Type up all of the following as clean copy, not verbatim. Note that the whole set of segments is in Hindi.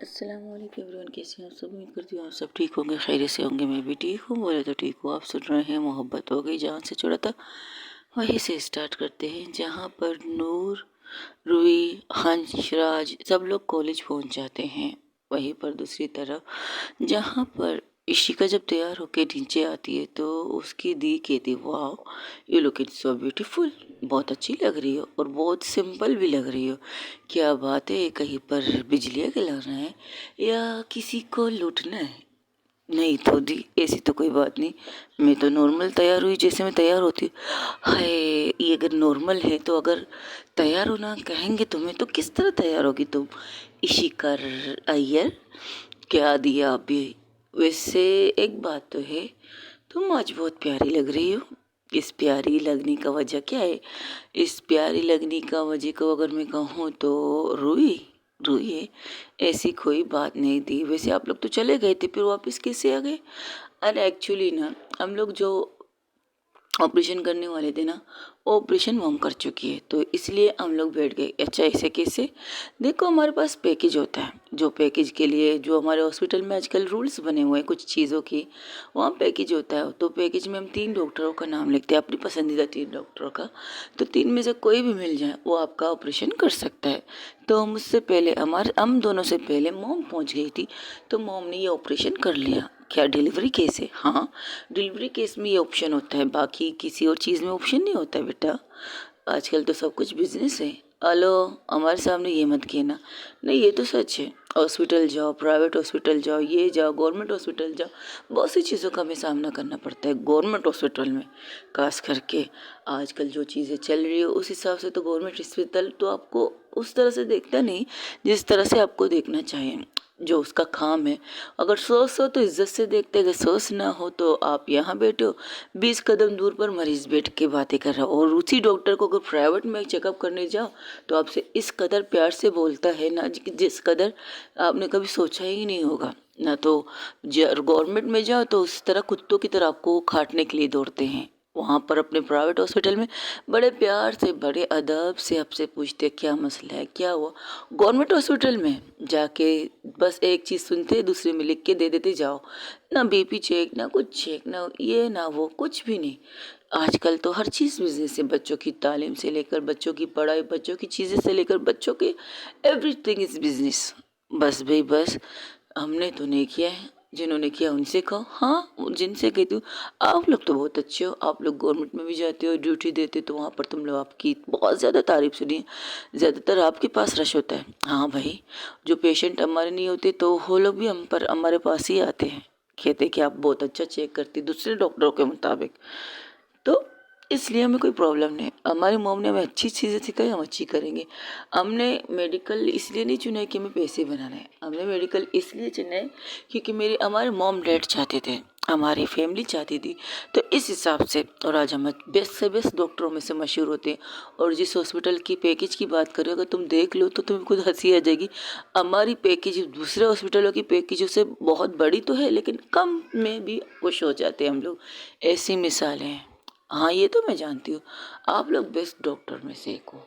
अस्सलामुअलैकुम एवरीवन, कैसे हैं आप सब। उम्मीद करती हूँ आप सब ठीक होंगे, खैरियत से होंगे। मैं भी ठीक हूँ, बोले तो ठीक हूँ। आप सुन रहे हैं मोहब्बत हो गई जहाँ से जुड़ा था वहीं से स्टार्ट करते हैं, जहाँ पर नूर, रूही, हंस, राज सब लोग कॉलेज पहुँच जाते हैं। वहीं पर दूसरी तरफ जहाँ पर इशिका जब तैयार होके नीचे आती है तो उसकी दी कहती, वाह यू लुकिंग सो ब्यूटीफुल, बहुत अच्छी लग रही हो और बहुत सिंपल भी लग रही हो। क्या बात है, कहीं पर बिजलियाँ गिराना है या किसी को लूटना है? नहीं तो दी, ऐसी तो कोई बात नहीं। मैं तो नॉर्मल तैयार हुई जैसे मैं तैयार होती हूँ। हाय, ये अगर नॉर्मल है तो अगर तैयार होना कहेंगे तुम्हें तो किस तरह तैयार होगी तुम? इशिकर अय्यर, क्या दिया आप भी। वैसे एक बात तो है, तुम आज बहुत प्यारी लग रही हो। इस प्यारी लगने का वजह क्या है? इस प्यारी लगने का वजह को अगर मैं कहूँ तो रूही, रूही है, ऐसी कोई बात नहीं थी। वैसे आप लोग तो चले गए थे, फिर वापस कैसे आ गए? अरे एक्चुअली ना, हम लोग जो ऑपरेशन करने वाले थे ना, वो ऑपरेशन मॉम कर चुकी है तो इसलिए हम लोग बैठ गए। अच्छा ऐसे कैसे? देखो हमारे पास पैकेज होता है, जो पैकेज के लिए जो हमारे हॉस्पिटल में आजकल रूल्स बने हुए हैं कुछ चीज़ों की, वहाँ पैकेज होता है। तो पैकेज में हम 3 डॉक्टरों का नाम लिखते हैं, अपनी पसंदीदा 3 डॉक्टरों का। तो 3 में से कोई भी मिल जाए वो आपका ऑपरेशन कर सकता है। तो मुझसे पहले हम दोनों से पहले मॉम पहुँच गई थी, तो मॉम ने ये ऑपरेशन कर लिया। क्या डिलीवरी केस है? हाँ, डिलीवरी केस में ये ऑप्शन होता है, बाकी किसी और चीज़ में ऑप्शन नहीं होता है बेटा। आजकल तो सब कुछ बिजनेस है। हेलो, हमारे सामने ये मत कहना। नहीं ये तो सच है, हॉस्पिटल जाओ, प्राइवेट हॉस्पिटल जाओ, ये जाओ, गवर्नमेंट हॉस्पिटल जाओ, बहुत सी चीज़ों का हमें सामना करना पड़ता है गवर्नमेंट हॉस्पिटल में। खास करके आजकल जो चीज़ें चल रही है उस हिसाब से तो गवर्नमेंट हॉस्पिटल तो आपको उस तरह से देखता नहीं जिस तरह से आपको देखना चाहिए, जो उसका काम है। अगर सोच हो तो इज्जत से देखते, अगर सोच ना हो तो आप यहाँ बैठे हो, 20 कदम दूर पर मरीज बैठ के बातें कर रहा हो। और उसी डॉक्टर को अगर प्राइवेट में चेकअप करने जाओ तो आपसे इस कदर प्यार से बोलता है ना, जिस कदर आपने कभी सोचा ही नहीं होगा ना। तो गवर्नमेंट में जाओ तो उस तरह कुत्तों की तरह आपको काटने के लिए दौड़ते हैं। वहाँ पर अपने प्राइवेट हॉस्पिटल में बड़े प्यार से बड़े अदब से आपसे पूछते क्या मसला है, क्या हुआ। गवर्नमेंट हॉस्पिटल में जाके बस एक चीज़ सुनते दूसरे में लिख के दे देते जाओ, ना बीपी चेक, ना कुछ चेक, ना ये ना वो, कुछ भी नहीं। आजकल तो हर चीज़ बिजनेस है, बच्चों की तालीम से लेकर बच्चों की पढ़ाई, बच्चों की चीज़ें से लेकर बच्चों के एवरीथिंग इज़ बिजनेस। बस भाई बस, हमने तो नहीं किया है, जिन्होंने किया उनसे कहो। हाँ, जिनसे कहती हूँ आप लोग तो बहुत अच्छे हो, आप लोग गवर्नमेंट में भी जाते हो, ड्यूटी देते हो, तो वहाँ पर तुम लोग आपकी बहुत ज़्यादा तारीफ सुनी है। ज़्यादातर आपके पास रश होता है। हाँ भाई, जो पेशेंट हमारे नहीं होते तो वो लोग भी हम पर हमारे पास ही आते हैं, कहते कि आप बहुत अच्छा चेक करती दूसरे डॉक्टरों के मुताबिक। तो इसलिए हमें कोई प्रॉब्लम नहीं। हमारी मॉम ने हमें अच्छी चीज़ें सिखाई, हम अच्छी करेंगे। हमने मेडिकल इसलिए नहीं चुना है कि हमें पैसे बनाना है, हमने मेडिकल इसलिए चुना है क्योंकि हमारे मॉम डैड चाहते थे, हमारी फैमिली चाहती थी। तो इस हिसाब से, और आज हम बेस्ट से बेस्ट डॉक्टरों में से मशहूर होते हैं। और जिस हॉस्पिटल की पैकेज की बात करें, अगर तुम देख लो तो तुम्हें खुद हंसी आ जाएगी। हमारी पैकेज दूसरे हॉस्पिटलों की पैकेजों से बहुत बड़ी तो है, लेकिन कम में भी खुश हो जाते हैं हम लोग। ऐसी मिसालें हैं। हाँ ये तो मैं जानती हूँ, आप लोग बेस्ट डॉक्टर में से एक हो।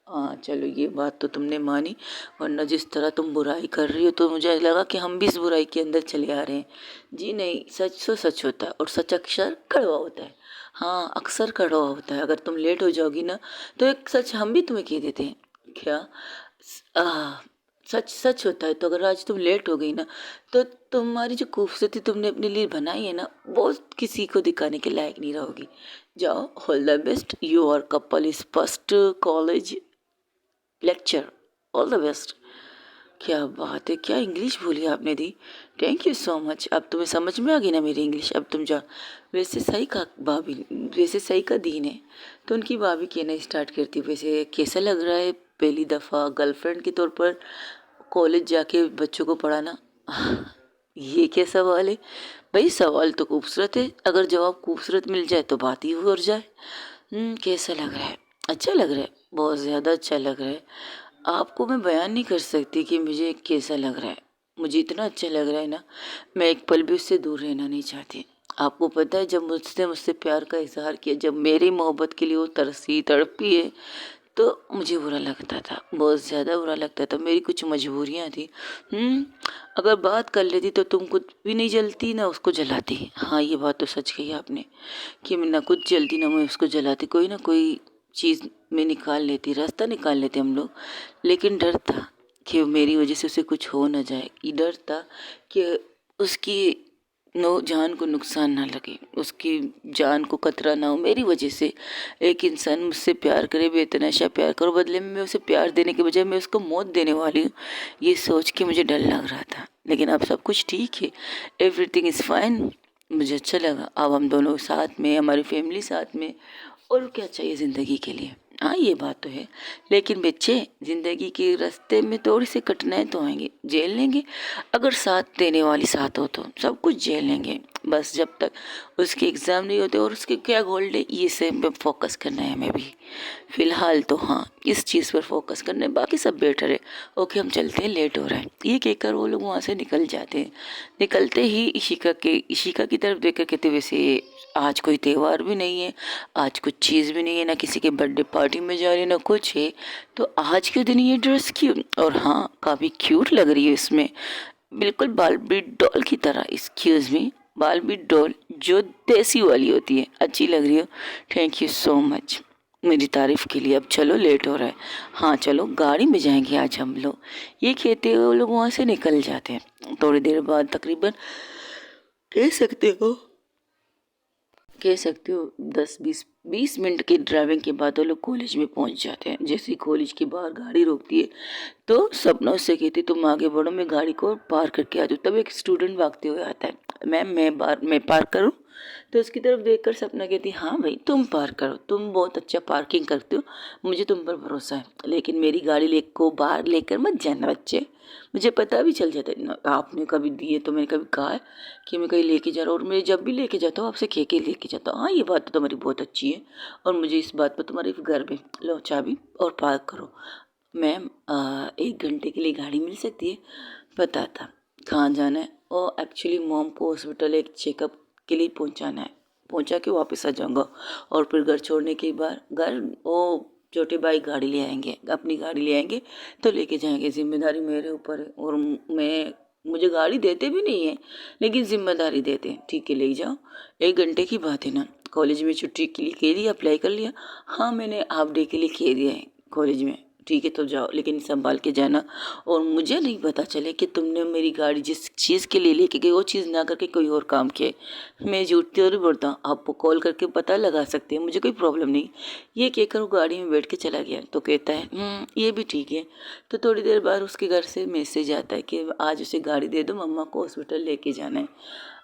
हाँ चलो, ये बात तो तुमने मानी, वरना जिस तरह तुम बुराई कर रही हो तो मुझे लगा कि हम भी इस बुराई के अंदर चले आ रहे हैं। जी नहीं, सच तो सच होता है और सच अक्सर कड़वा होता है। हाँ अक्सर कड़वा होता है। अगर तुम लेट हो जाओगी ना तो एक सच हम भी तुम्हें कह देते हैं। क्या? आ, सच सच होता है। तो अगर आज तुम लेट हो गई ना तो तुम्हारी जो खूबसूरती तुमने अपने लिए बनाई है ना, वो किसी को दिखाने के लायक नहीं रहोगी। जाओ, all the best, your couple is first college lecture, all the best. क्या बात है, क्या इंग्लिश बोली आपने दी। Thank you so much. अब तुम्हें समझ में आ गई ना मेरी इंग्लिश, अब तुम जा। वैसे सही का भाभी, वैसे सही का दीन है तो उनकी भाभी कहना स्टार्ट करती। वैसे कैसा लग रहा है पहली दफ़ा गर्लफ्रेंड के तौर पर कॉलेज जाके बच्चों को पढ़ाना? ये क्या सवाल है भाई? सवाल तो खूबसूरत है, अगर जवाब खूबसूरत मिल जाए तो बात ही हो जाए। कैसा लग रहा है? अच्छा लग रहा है, बहुत ज़्यादा अच्छा लग रहा है। आपको मैं बयान नहीं कर सकती कि मुझे कैसा लग रहा है। मुझे इतना अच्छा लग रहा है ना, मैं एक पल भी उससे दूर रहना नहीं चाहती। आपको पता है, जब मुझसे मुझसे प्यार का इजहार किया, जब मेरी मोहब्बत के लिए वो तरसी तड़पी है, तो मुझे बुरा लगता था, बहुत ज़्यादा बुरा लगता था। मेरी कुछ मजबूरियाँ थी। अगर बात कर लेती तो तुम कुछ भी नहीं जलती ना उसको जलाती। हाँ, ये बात तो सच कही आपने कि मैं ना कुछ जलती ना मैं उसको जलाती, कोई ना कोई चीज़ में निकाल लेती, रास्ता निकाल लेते हम लोग। लेकिन डर था कि मेरी वजह से उसे कुछ हो ना जाए, ये डर था कि उसकी नो जान को नुकसान ना लगे, उसकी जान को खतरा ना हो मेरी वजह से। एक इंसान मुझसे प्यार करे, बेतहाशा प्यार करो, बदले में मैं उसे प्यार देने के बजाय मैं उसको मौत देने वाली हूँ, ये सोच के मुझे डर लग रहा था। लेकिन अब सब कुछ ठीक है, एवरीथिंग इज़ फाइन। मुझे अच्छा लगा, अब हम दोनों साथ में, हमारी फैमिली साथ में, और क्या चाहिए ज़िंदगी के लिए। हाँ, ये बात तो है। लेकिन बच्चे, ज़िंदगी के रास्ते में थोड़ी सी कठिनाई तो आएंगी, झेल लेंगे। अगर साथ देने वाली साथ हो तो सब कुछ झेल लेंगे। बस जब तक उसके एग्ज़ाम नहीं होते और उसके क्या गोल्ड है, ये सब पे फोकस करना है हमें भी। फिलहाल तो हाँ, इस चीज़ पर फोकस करना है, बाकी सब बेटर है। ओके, हम चलते हैं, लेट हो रहा है। ये कहकर वो लोग वहाँ से निकल जाते हैं। निकलते ही इशिका की तरफ देखकर कहते, वैसे आज कोई त्योहार भी नहीं है, आज कुछ चीज़ भी नहीं है, ना किसी के बर्थडे पार्टी में जा रही है, ना कुछ है, तो आज के दिन ये ड्रेस क्यों? और हाँ, काफ़ी क्यूट लग रही है इसमें, बिल्कुल बार्बी डॉल की तरह। एक्सक्यूज मी, बार्बी डॉल जो देसी वाली होती है, अच्छी लग रही हो। थैंक यू सो मच मेरी तारीफ के लिए। अब चलो, लेट हो रहा है। हाँ चलो, गाड़ी में जाएंगे आज हम लोग। ये कहते हुए वो लोग वहाँ से निकल जाते हैं। थोड़ी देर बाद, तकरीबन कह सकते हो कह सकते हो 10-20 मिनट की ड्राइविंग के बाद वो लोग कॉलेज में पहुंच जाते हैं। जैसे ही कॉलेज के बाहर गाड़ी रोकती है तो सपना उससे कहती, तुम आगे बढ़ो, मैं गाड़ी को पार करके आ जाऊँ। तब एक स्टूडेंट भागते हुए आता है, मैम मैं पार करूँ? तो उसकी तरफ देखकर सपना कहती, हाँ भाई तुम पार करो, तुम बहुत अच्छा पार्किंग करते हो, मुझे तुम पर भरोसा है। लेकिन मेरी गाड़ी को बाहर लेकर मत जाना बच्चे, मुझे पता भी चल जाता है ना, आपने कभी दिए तो मैंने कभी कहा है कि मैं कहीं लेके जा रहा हूँ, और मैं जब भी लेके जाता हूँ आपसे कह के लेके जाता हूँ। हाँ, ये बात तो तुम्हारी बहुत अच्छी है और मुझे इस बात पर तुम्हारी गर्व है। लो चाबी और पार्क करो। मैम, 1 घंटे के लिए गाड़ी मिल सकती है? पता था कहाँ जाना है, और एक्चुअली मॉम को हॉस्पिटल एक चेकअप के लिए पहुँचाना है, पहुँचा के वापस आ जाऊँगा। और फिर घर छोड़ने के बाद घर वो छोटे भाई गाड़ी ले आएंगे, अपनी गाड़ी ले आएंगे तो लेके जाएंगे। जिम्मेदारी मेरे ऊपर है, और मुझे गाड़ी देते भी नहीं है, लेकिन जिम्मेदारी देते हैं। ठीक है, ले जाओ, 1 घंटे की बात है ना। कॉलेज में छुट्टी के लिए कह दिया, अप्लाई कर लिया। हाँ, मैंने हाफ डे के लिए कह दिया है कॉलेज में। ठीक है, तो जाओ, लेकिन संभाल के जाना, और मुझे नहीं पता चले कि तुमने मेरी गाड़ी जिस चीज़ के लिए लेके गई वो चीज़ ना करके कोई और काम किए। मैं झूठ थोड़ी बोलता हूँ, आपको कॉल करके पता लगा सकते हैं, मुझे कोई प्रॉब्लम नहीं। ये कहकर वो गाड़ी में बैठ के चला गया। तो कहता है, ये भी ठीक है। तो थोड़ी देर बाद उसके घर से मैसेज आता है कि आज उसे गाड़ी दे दो, मम्मा को हॉस्पिटल लेके जाना है।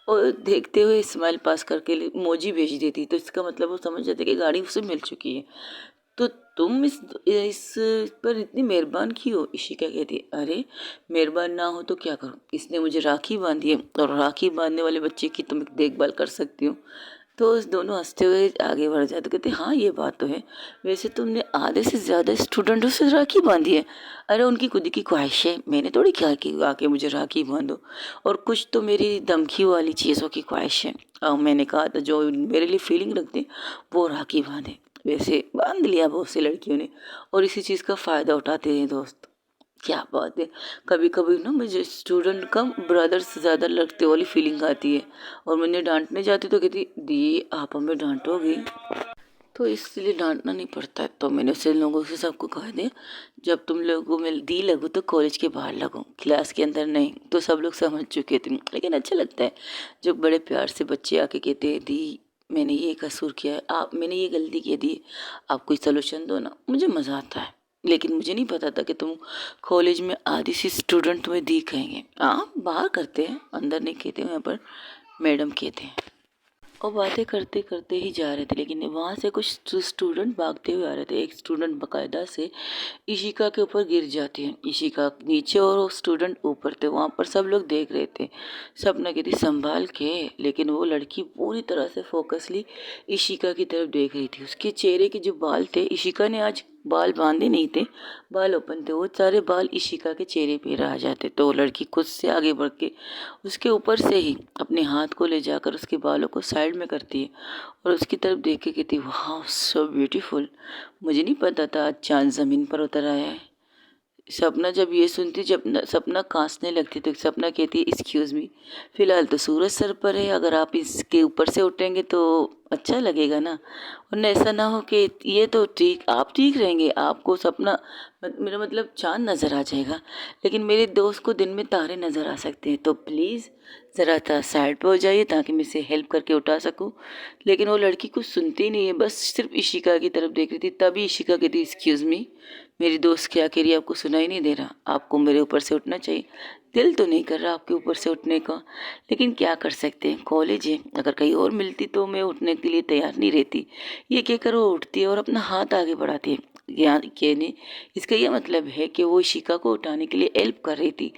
और देखते हुए स्माइल पास करके इमोजी भेज देती, तो इसका मतलब वो समझ जाते कि गाड़ी उसे मिल चुकी है। तो तुम इस पर इतनी मेहरबान क्यों हो? इशिका कहती, अरे मेहरबान ना हो तो क्या करूं, इसने मुझे राखी बांधी है, और राखी बांधने वाले बच्चे की तुम देखभाल कर सकती हो। तो उस दोनों हंसते हुए आगे बढ़ जाते, कहते, हाँ ये बात तो है, वैसे तुमने आधे से ज़्यादा स्टूडेंटों से राखी बांधी है। अरे उनकी खुद की ख्वाहिश है, मैंने थोड़ी कहा कि आके मुझे राखी बांधो। और कुछ तो मेरी धमकी वाली चीज़ों की ख्वाहिश है, और मैंने कहा था जो मेरे लिए फीलिंग रखते वो राखी बांधे। वैसे बांध लिया बहुत सी लड़कियों ने, और इसी चीज़ का फ़ायदा उठाते हैं दोस्त। क्या बात है, कभी कभी ना मुझे स्टूडेंट कम ब्रदर से ज़्यादा लगते वाली फीलिंग आती है। और मैंने डांटने जाती तो कहती, दी आप हमें डांटोगी? तो इसलिए डांटना नहीं पड़ता है। तो मैंने उसे लोगों से सबको कह दिया, जब तुम लोगों में दी लगो तो कॉलेज के बाहर लगो, क्लास के अंदर नहीं। तो सब लोग समझ चुके थे, लेकिन अच्छा लगता है जब बड़े प्यार से बच्चे आके कहते हैं, दी मैंने ये कसूर किया है, आप मैंने ये गलती की दी, आप कोई सलूशन दो ना, मुझे मज़ा आता है। लेकिन मुझे नहीं पता था कि तुम कॉलेज में आधी सी स्टूडेंट तुम्हें दी कहेंगे। हाँ, बाहर करते हैं, अंदर नहीं कहते, यहाँ पर मैडम कहते हैं। और बातें करते करते ही जा रहे थे, लेकिन वहाँ से कुछ स्टूडेंट भागते हुए आ रहे थे। एक स्टूडेंट बकायदा से इशिका के ऊपर गिर जाती है, इशिका नीचे और वो स्टूडेंट ऊपर थे। वहाँ पर सब लोग देख रहे थे। सपना कहती, संभाल के। लेकिन वो लड़की पूरी तरह से फोकसली इशिका की तरफ देख रही थी। उसके चेहरे के जो बाल थे, इशिका ने आज बाल बांधे नहीं थे, बाल ओपन थे, वो सारे बाल इशिका के चेहरे पे रह जाते। तो वो लड़की खुद से आगे बढ़ के उसके ऊपर से ही अपने हाथ को ले जाकर उसके बालों को साइड में करती है, और उसकी तरफ देख के कहती, वाह सो ब्यूटीफुल, मुझे नहीं पता था आज चांद ज़मीन पर उतर आया है। सपना जब ये सुनती, जब सपना कांसने लगती तो सपना कहती है एक्सक्यूज़ मी, फ़िलहाल तो सूरज सर पर है, अगर आप इसके ऊपर से उठेंगे तो अच्छा लगेगा ना। वरना ऐसा ना हो कि ये तो ठीक, आप ठीक रहेंगे, आपको सपना मेरा मतलब चाँद नज़र आ जाएगा, लेकिन मेरे दोस्त को दिन में तारे नज़र आ सकते हैं, तो प्लीज़ ज़रा साइड पे हो जाइए ताकि मैं इसे हेल्प करके उठा सकूं। लेकिन वो लड़की कुछ सुनती नहीं है, बस सिर्फ इशिका की तरफ देख रही थी। तभी इशिका कहती एक्सक्यूज़ मी, मेरी दोस्त क्या कह रही है, आपको सुनाई नहीं दे रहा, आपको मेरे ऊपर से उठना चाहिए। दिल तो नहीं कर रहा आपके ऊपर से उठने का, लेकिन क्या कर सकते हैं, कॉलेज है, अगर कहीं और मिलती तो मैं उठने के लिए तैयार नहीं रहती। ये कहकर वो उठती है और अपना हाथ आगे बढ़ाती है। यहाँ कहने इसका ये मतलब है कि वो इशिका को उठाने के लिए हेल्प कर रही थी,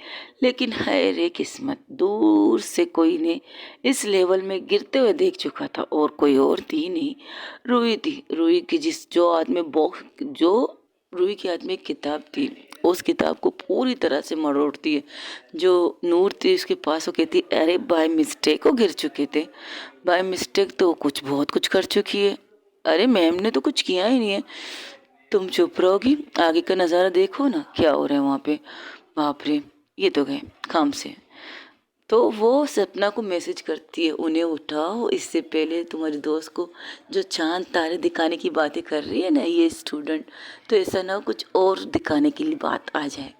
लेकिन हाय रे किस्मत, दूर से कोई ने इस लेवल में गिरते हुए देख चुका था, और कोई और थी नहीं, रूही थी। रूही की रूही के हाथ में एक किताब थी, उस किताब को पूरी तरह से मरोड़ती है। जो नूर थी उसके पास, वो कहती अरे बाय मिस्टेक वो गिर चुके थे, बाय मिस्टेक तो कुछ बहुत कुछ कर चुकी है। अरे मैम ने तो कुछ किया ही नहीं है, तुम चुप रहोगी, आगे का नज़ारा देखो ना क्या हो रहा है वहाँ पे। बाप रे, ये तो गए काम से। तो वो सपना को मैसेज करती है, उन्हें उठाओ, इससे पहले तुम्हारे दोस्त को जो चांद तारे दिखाने की बातें कर रही है ना ये स्टूडेंट, तो ऐसा ना हो कुछ और दिखाने के लिए बात आ जाए।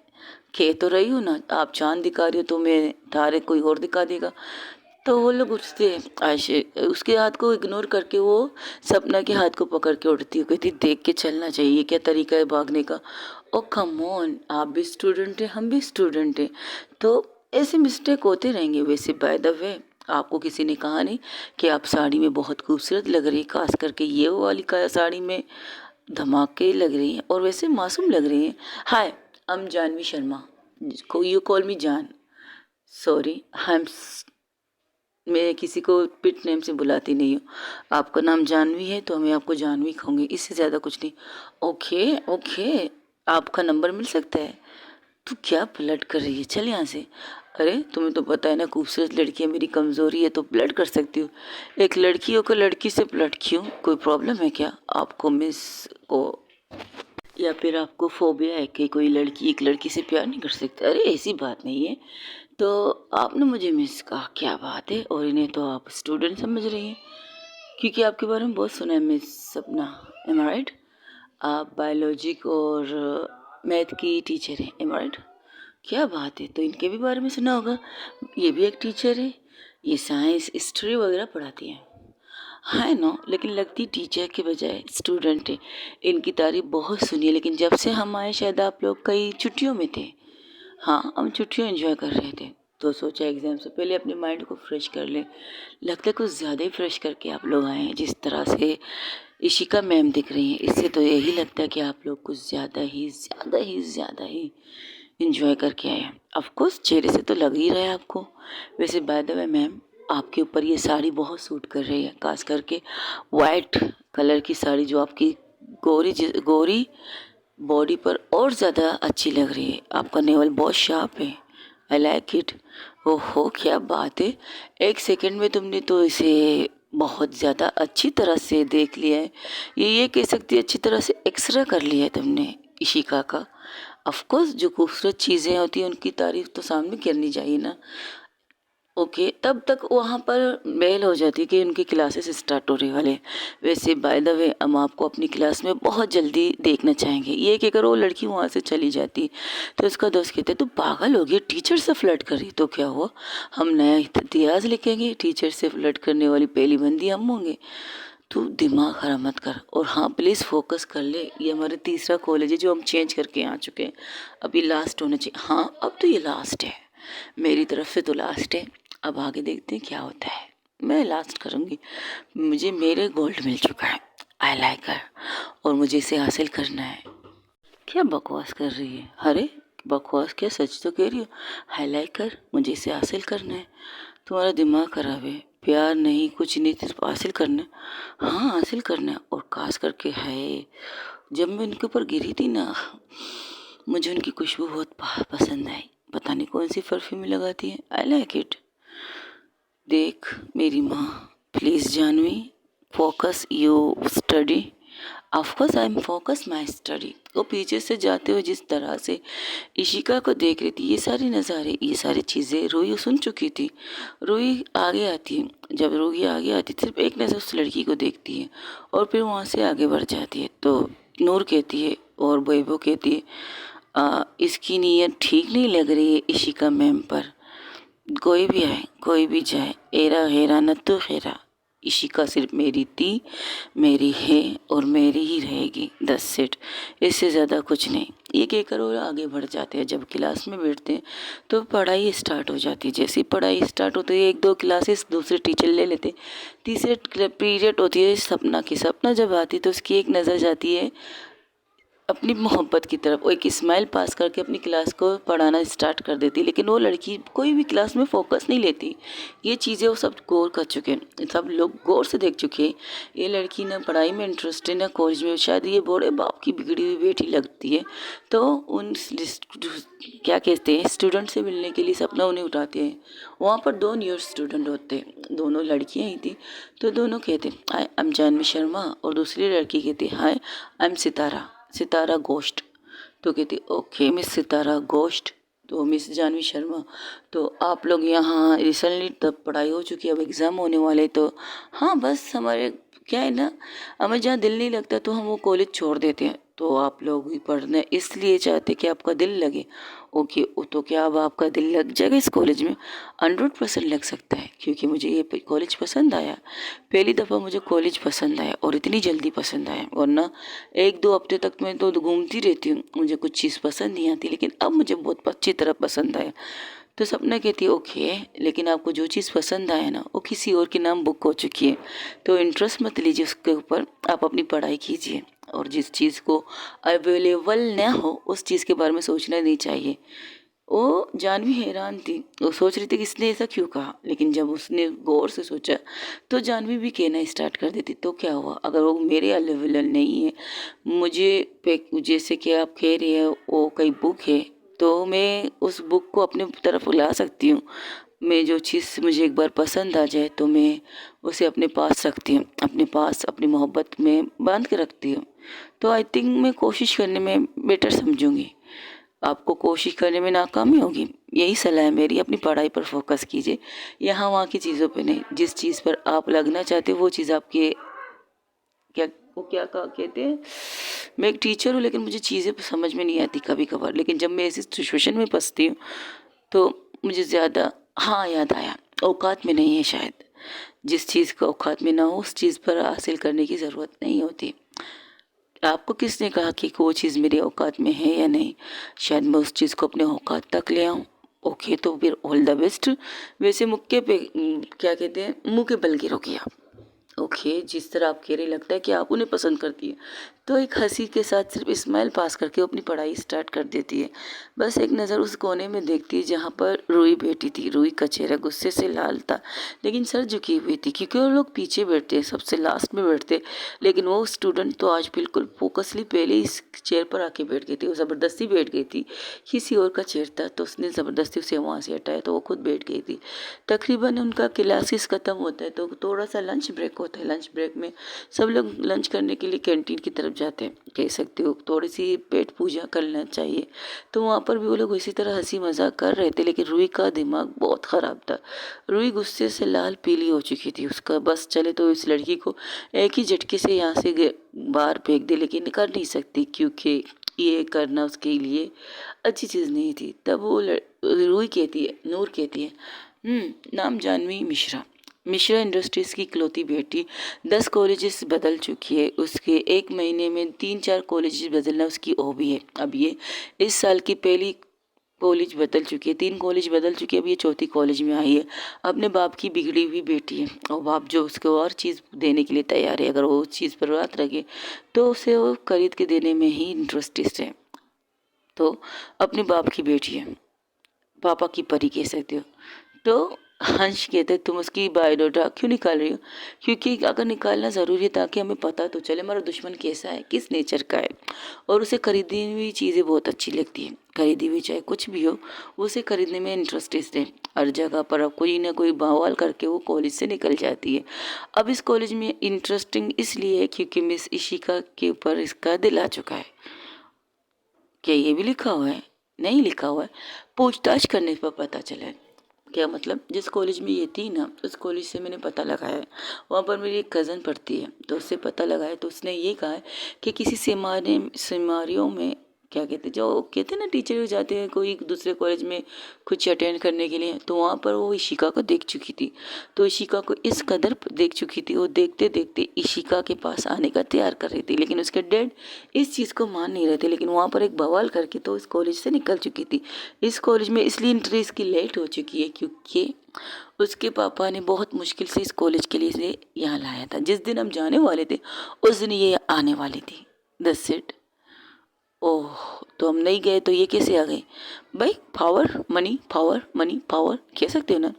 कह तो रही हूँ ना, आप चांद दिखा रही हो तो मैं तारे कोई और दिखा देगा। तो वो लोग उठते हैं, आयशे उसके हाथ को इग्नोर करके वो सपना के हाथ को पकड़ के उठती है, कहती देख के चलना चाहिए, क्या तरीका है भागने का। ओ कम ऑन, आप भी स्टूडेंट हैं, हम भी स्टूडेंट हैं, तो ऐसे मिस्टेक होते रहेंगे। वैसे बाय द वे, आपको किसी ने कहा नहीं कि आप साड़ी में बहुत खूबसूरत लग रही है, खास करके ये वाली का साड़ी में धमाके लग रही हैं, और वैसे मासूम लग रही हैं। Hi, I am Janvi Sharma, you call me Jaan, sorry I am, मैं किसी को पिट नेम से बुलाती नहीं हूँ। आपका नाम जानवी है तो मैं आपको जानवी कहूँगी, इससे ज़्यादा कुछ नहीं। ओके ओके, आपका नंबर मिल सकता है। तू क्या फ्लर्ट कर रही है, चल यहाँ से। अरे तुम्हें तो पता है ना, खूबसूरत लड़की है, मेरी कमज़ोरी है, तो फ्लर्ट कर सकती हूँ। एक लड़की होकर लड़की से फ्लर्ट क्यों, कोई प्रॉब्लम है क्या आपको, मिस को, या फिर आपको फोबिया है कि कोई लड़की एक लड़की से प्यार नहीं कर सकती। अरे ऐसी बात नहीं है। तो आपने मुझे मिस कहा, क्या बात है, और इन्हें तो आप स्टूडेंट समझ रही हैं, क्योंकि आपके बारे में बहुत सुना है मिस सपना, एम आई राइट। आप बायोलॉजी और मैथ की टीचर हैं, एम आई राइट। क्या बात है, तो इनके भी बारे में सुना होगा, ये भी एक टीचर है, ये साइंस हिस्ट्री वगैरह पढ़ाती हैं। हाँ नो, लेकिन लगती टीचर के बजाय स्टूडेंट है। इनकी तारीफ बहुत सुनी है, लेकिन जब से हम आए शायद आप लोग कई छुट्टियों में थे। हाँ, हम छुट्टियाँ एंजॉय कर रहे थे, तो सोचा एग्ज़ाम से पहले अपने माइंड को फ्रेश कर लें। लगता है कुछ ज़्यादा ही फ्रेश करके आप लोग आए हैं, जिस तरह से इशिका मैम दिख रही हैं, इससे तो यही लगता है कि आप लोग कुछ ज़्यादा ही इंजॉय करके आए हैं। ऑफकोर्स चेहरे से तो लग ही रहा है आपको। वैसे बाय द वे मैम, आपके ऊपर ये साड़ी बहुत सूट कर रही है, खास करके वाइट कलर की साड़ी जो आपकी गोरी बॉडी पर और ज़्यादा अच्छी लग रही है। आपका नेवल बहुत शार्प है, आई लाइक इट। ओहो क्या बात है, एक सेकंड में तुमने तो इसे बहुत ज़्यादा अच्छी तरह से देख लिया है। ये कह सकती है अच्छी तरह से एक्सरे कर लिया है तुमने इशिका का। ऑफकोर्स जो खूबसूरत चीज़ें होती हैं उनकी तारीफ तो सामने करनी चाहिए ना। ओके, तब तक वहाँ पर बेल हो जाती है कि उनकी क्लासेस स्टार्ट होने वाले हैं। वैसे बाय द वे हम आपको अपनी क्लास में बहुत जल्दी देखना चाहेंगे। ये कि अगर वो लड़की वहाँ से चली जाती तो उसका दोस्त कहते तो पागल हो गया, टीचर से फ्लर्ट कर रही, तो क्या हुआ, हम नया इतिहास लिखेंगे, टीचर से फ्लर्ट करने वाली पहली बंदी हम होंगे। तू दिमाग खराब मत कर, और हाँ प्लीज़ फोकस कर ले, ये हमारा तीसरा कॉलेज है जो हम चेंज करके आ चुके हैं, अभी लास्ट होना चाहिए। हाँ अब तो ये लास्ट है, मेरी तरफ से तो लास्ट है, अब आगे देखते हैं क्या होता है। मैं लास्ट करूँगी, मुझे मेरे गोल्ड मिल चुका है, आई लाइक हर, और मुझे इसे हासिल करना है। क्या बकवास कर रही है, अरे बकवास क्या, सच तो कह रही हो। आई लाइक हर, मुझे इसे हासिल करना है। तुम्हारा दिमाग खराब है, प्यार नहीं कुछ नहीं, सिर्फ हासिल करना है। हाँ हासिल करना है, और खास करके है, जब मैं उनके ऊपर गिरी थी ना, मुझे उनकी खुशबू बहुत पसंद आई, पता नहीं कौन सी परफ्यूम लगाती है, आई लाइक इट। देख मेरी माँ, please Janvi, focus you study, of course I am focus my study. वो पीछे से जाते हुए जिस तरह से इशिका को देख रही थी, ये सारे नज़ारे, ये सारी चीज़ें रूही सुन चुकी थी। रूही आगे आती है, जब रूही आगे आती है सिर्फ एक नज़र उस लड़की को देखती है और फिर वहाँ से आगे बढ़ जाती है। तो नूर कहती है और वैभव कहती है, इसकी नीयत ठीक नहीं लग रही है इशिका मैम पर। कोई भी आए कोई भी जाए, एरा हेरा न तो हेरा, इशिका सिर्फ मेरी थी, मेरी है और मेरी ही रहेगी, 10 सेट, इससे ज़्यादा कुछ नहीं। ये कहकर वो आगे बढ़ जाते हैं। जब क्लास में बैठते हैं तो पढ़ाई स्टार्ट हो जाती है। जैसे ही पढ़ाई स्टार्ट होती है, एक दो क्लासेस दूसरे टीचर ले लेते, तीसरे पीरियड होती है सपना की। सपना जब आती है तो उसकी एक नज़र जाती है अपनी मोहब्बत की तरफ। वो एक स्माइल पास करके अपनी क्लास को पढ़ाना स्टार्ट कर देती, लेकिन वो लड़की कोई भी क्लास में फोकस नहीं लेती। ये चीज़ें वो सब गौर कर चुके हैं, सब लोग गौर से देख चुके हैं। ये लड़की ना पढ़ाई में इंटरेस्ट है ना कॉलेज में, शायद ये बड़े बाप की बिगड़ी हुई बेटी लगती है। तो उन क्या कहते हैं स्टूडेंट से मिलने के लिए सपना उन्हें उठाते हैं। वहाँ पर 2 न्यू स्टूडेंट होते हैं, दोनों लड़कियाँ ही थी। तो दोनों कहते हैं, hi I am Janvi Sharma, और दूसरी लड़की कहती है, हाय आई एम सितारा, सितारा गोश्त। तो कहती ओके मिस सितारा गोश्त, तो मिस जानवी शर्मा, तो आप लोग यहाँ रिसेंटली तब पढ़ाई हो चुकी है, अब एग्ज़ाम होने वाले, तो हाँ बस हमारे क्या है ना, हमें जहाँ दिल नहीं लगता तो हम वो कॉलेज छोड़ देते हैं। तो आप लोग भी पढ़ना इसलिए चाहते कि आपका दिल लगे। ओके, तो क्या अब आपका दिल लग जाएगा इस कॉलेज में? 100% लग सकता है, क्योंकि मुझे ये कॉलेज पसंद आया। पहली दफ़ा मुझे कॉलेज पसंद आया और इतनी जल्दी पसंद आया, वरना 1-2 हफ्ते तक मैं तो घूमती रहती हूँ, मुझे कुछ चीज़ पसंद नहीं आती, लेकिन अब मुझे बहुत अच्छी तरह पसंद आया। तो सपना कहती है ओके, लेकिन आपको जो चीज़ पसंद आया ना वो किसी और के नाम बुक हो चुकी है, तो इंटरेस्ट मत लीजिए उसके ऊपर, आप अपनी पढ़ाई कीजिए। और जिस चीज़ को अवेलेबल न हो उस चीज़ के बारे में सोचना नहीं चाहिए। वो जानवी हैरान थी, वो सोच रही थी कि इसने ऐसा क्यों कहा, लेकिन जब उसने गौर से सोचा तो जानवी भी कहना स्टार्ट कर देती, तो क्या हुआ अगर वो मेरे अवेलेबल नहीं है, मुझे जैसे कि आप कह रही है वो कई बुक है, तो मैं उस बुक को अपने तरफ ला सकती हूँ। मैं जो चीज़ मुझे एक बार पसंद आ जाए तो मैं उसे अपने पास रखती हूँ, अपने पास अपनी मोहब्बत में बांध के रखती हूँ। तो आई थिंक मैं कोशिश करने में बेटर समझूंगी, आपको कोशिश करने में नाकामी होगी। यही सलाह है मेरी, अपनी पढ़ाई पर फोकस कीजिए, यहाँ वहाँ की चीज़ों पे नहीं। जिस चीज़ पर आप लगना चाहते हो वो चीज़ आपके क्या वो क्या कहते हैं, मैं एक टीचर हूँ लेकिन मुझे चीज़ें समझ में नहीं आती कभी कभार, लेकिन जब मैं ऐसी सिचुएशन में फंसती हूँ तो मुझे ज़्यादा हाँ याद आया, औकात में नहीं है शायद। जिस चीज़ का औकात में ना हो उस चीज़ पर हासिल करने की ज़रूरत नहीं होती। आपको किसने कहा कि वो चीज़ मेरी औकात में है या नहीं? शायद मैं उस चीज़ को अपने औकात तक ले आऊँ। ओके, तो फिर ऑल द बेस्ट। वैसे मुक्के पे क्या कहते हैं, मुंह के बल गिरोगी आप। ओके, जिस तरह आप कह रही लगता है कि आप उन्हें पसंद करती है, तो एक हंसी के साथ सिर्फ स्माइल पास करके वो अपनी पढ़ाई स्टार्ट कर देती है। बस एक नज़र उस कोने में देखती है जहाँ पर रूही बैठी थी। रूही का चेहरा गुस्से से लाल था, लेकिन सर झुकी हुई थी, क्योंकि वो लोग पीछे बैठते हैं, सबसे लास्ट में बैठते, लेकिन वो स्टूडेंट तो आज बिल्कुल फोकसली पहले इस चेयर पर आके बैठ गई थी। वो ज़बरदस्ती बैठ गई थी, किसी और का चेयर था तो उसने ज़बरदस्ती उसे वहाँ से हटाया, तो वो खुद बैठ गई थी। तकरीबन उनका क्लासेस ख़त्म होता है तो थोड़ा सा लंच ब्रेक होता है। लंच ब्रेक में सब लोग लंच करने के लिए कैंटीन की तरफ जाते हैं, कह सकते हो थोड़ी सी पेट पूजा करना चाहिए। तो वहाँ पर भी वो लोग इसी तरह हंसी मजाक कर रहे थे, लेकिन रूही का दिमाग बहुत ख़राब था। रूही गुस्से से लाल पीली हो चुकी थी। उसका बस चले तो इस लड़की को एक ही झटके से यहाँ से बाहर फेंक दे, लेकिन कर नहीं सकती क्योंकि ये करना उसके लिए अच्छी चीज़ नहीं थी। तब वो रूही कहती है, नूर कहती है, नाम जानवी मिश्रा, मिश्रा इंडस्ट्रीज़ की इकलौती बेटी, 10 कॉलेजेस बदल चुकी है। उसके 1 महीने में 3-4 कॉलेजेस बदलना उसकी हॉबी है। अब ये इस साल की पहली कॉलेज बदल चुकी है, 3 कॉलेज बदल चुकी है, अब ये चौथी कॉलेज में आई है। अपने बाप की बिगड़ी हुई बेटी है और बाप जो उसको और चीज़ देने के लिए तैयार है, अगर वो उस चीज़ पर बात रखे तो उसे वो खरीद के देने में ही इंटरेस्टेड है। तो अपने बाप की बेटी है, पापा की परी कह सकते हो। तो हंस कहते तुम उसकी बायोडाटा क्यों निकाल रही हो? क्योंकि अगर निकालना ज़रूरी है ताकि हमें पता तो चले हमारा दुश्मन कैसा है, किस नेचर का है। और उसे खरीदी हुई चीज़ें बहुत अच्छी लगती हैं, खरीदी हुई चाहे कुछ भी हो, वो उसे खरीदने में इंटरेस्टेड है। हर जगह पर अब कोई ना कोई बवाल करके वो कॉलेज से निकल जाती है। अब इस कॉलेज में इंटरेस्टिंग इसलिए है क्योंकि मिस इशिका के ऊपर इसका दिल आ चुका है। क्या ये भी लिखा हुआ है? नहीं लिखा हुआ है, पूछताछ करने पर पता चला है। क्या मतलब? जिस कॉलेज में ये थी ना, उस कॉलेज से मैंने पता लगाया है। वहाँ पर मेरी एक कज़न पढ़ती है, तो उससे पता लगाया तो उसने ये कहा है कि किसी सेमारियों में, क्या कहते हैं, जो कहते हैं ना टीचर हो जाते हैं कोई दूसरे कॉलेज में कुछ अटेंड करने के लिए, तो वहाँ पर वो इशिका को देख चुकी थी। तो इशिका को इस कदर देख चुकी थी, वो देखते देखते इशिका के पास आने का तैयार कर रही थी, लेकिन उसके डैड इस चीज़ को मान नहीं रहे थे। लेकिन वहाँ पर एक बवाल करके तो इस कॉलेज से निकल चुकी थी। इस कॉलेज में इसलिए एंट्री इसकी लेट हो चुकी है क्योंकि उसके पापा ने बहुत मुश्किल से इस कॉलेज के लिए इसे यहाँ लाया था। जिस दिन हम जाने वाले थे उस दिन ये आने वाली थी। That's it. ओह, तो हम नहीं गए तो ये कैसे आ गई? भाई power money, power money power कह सकते हो ना?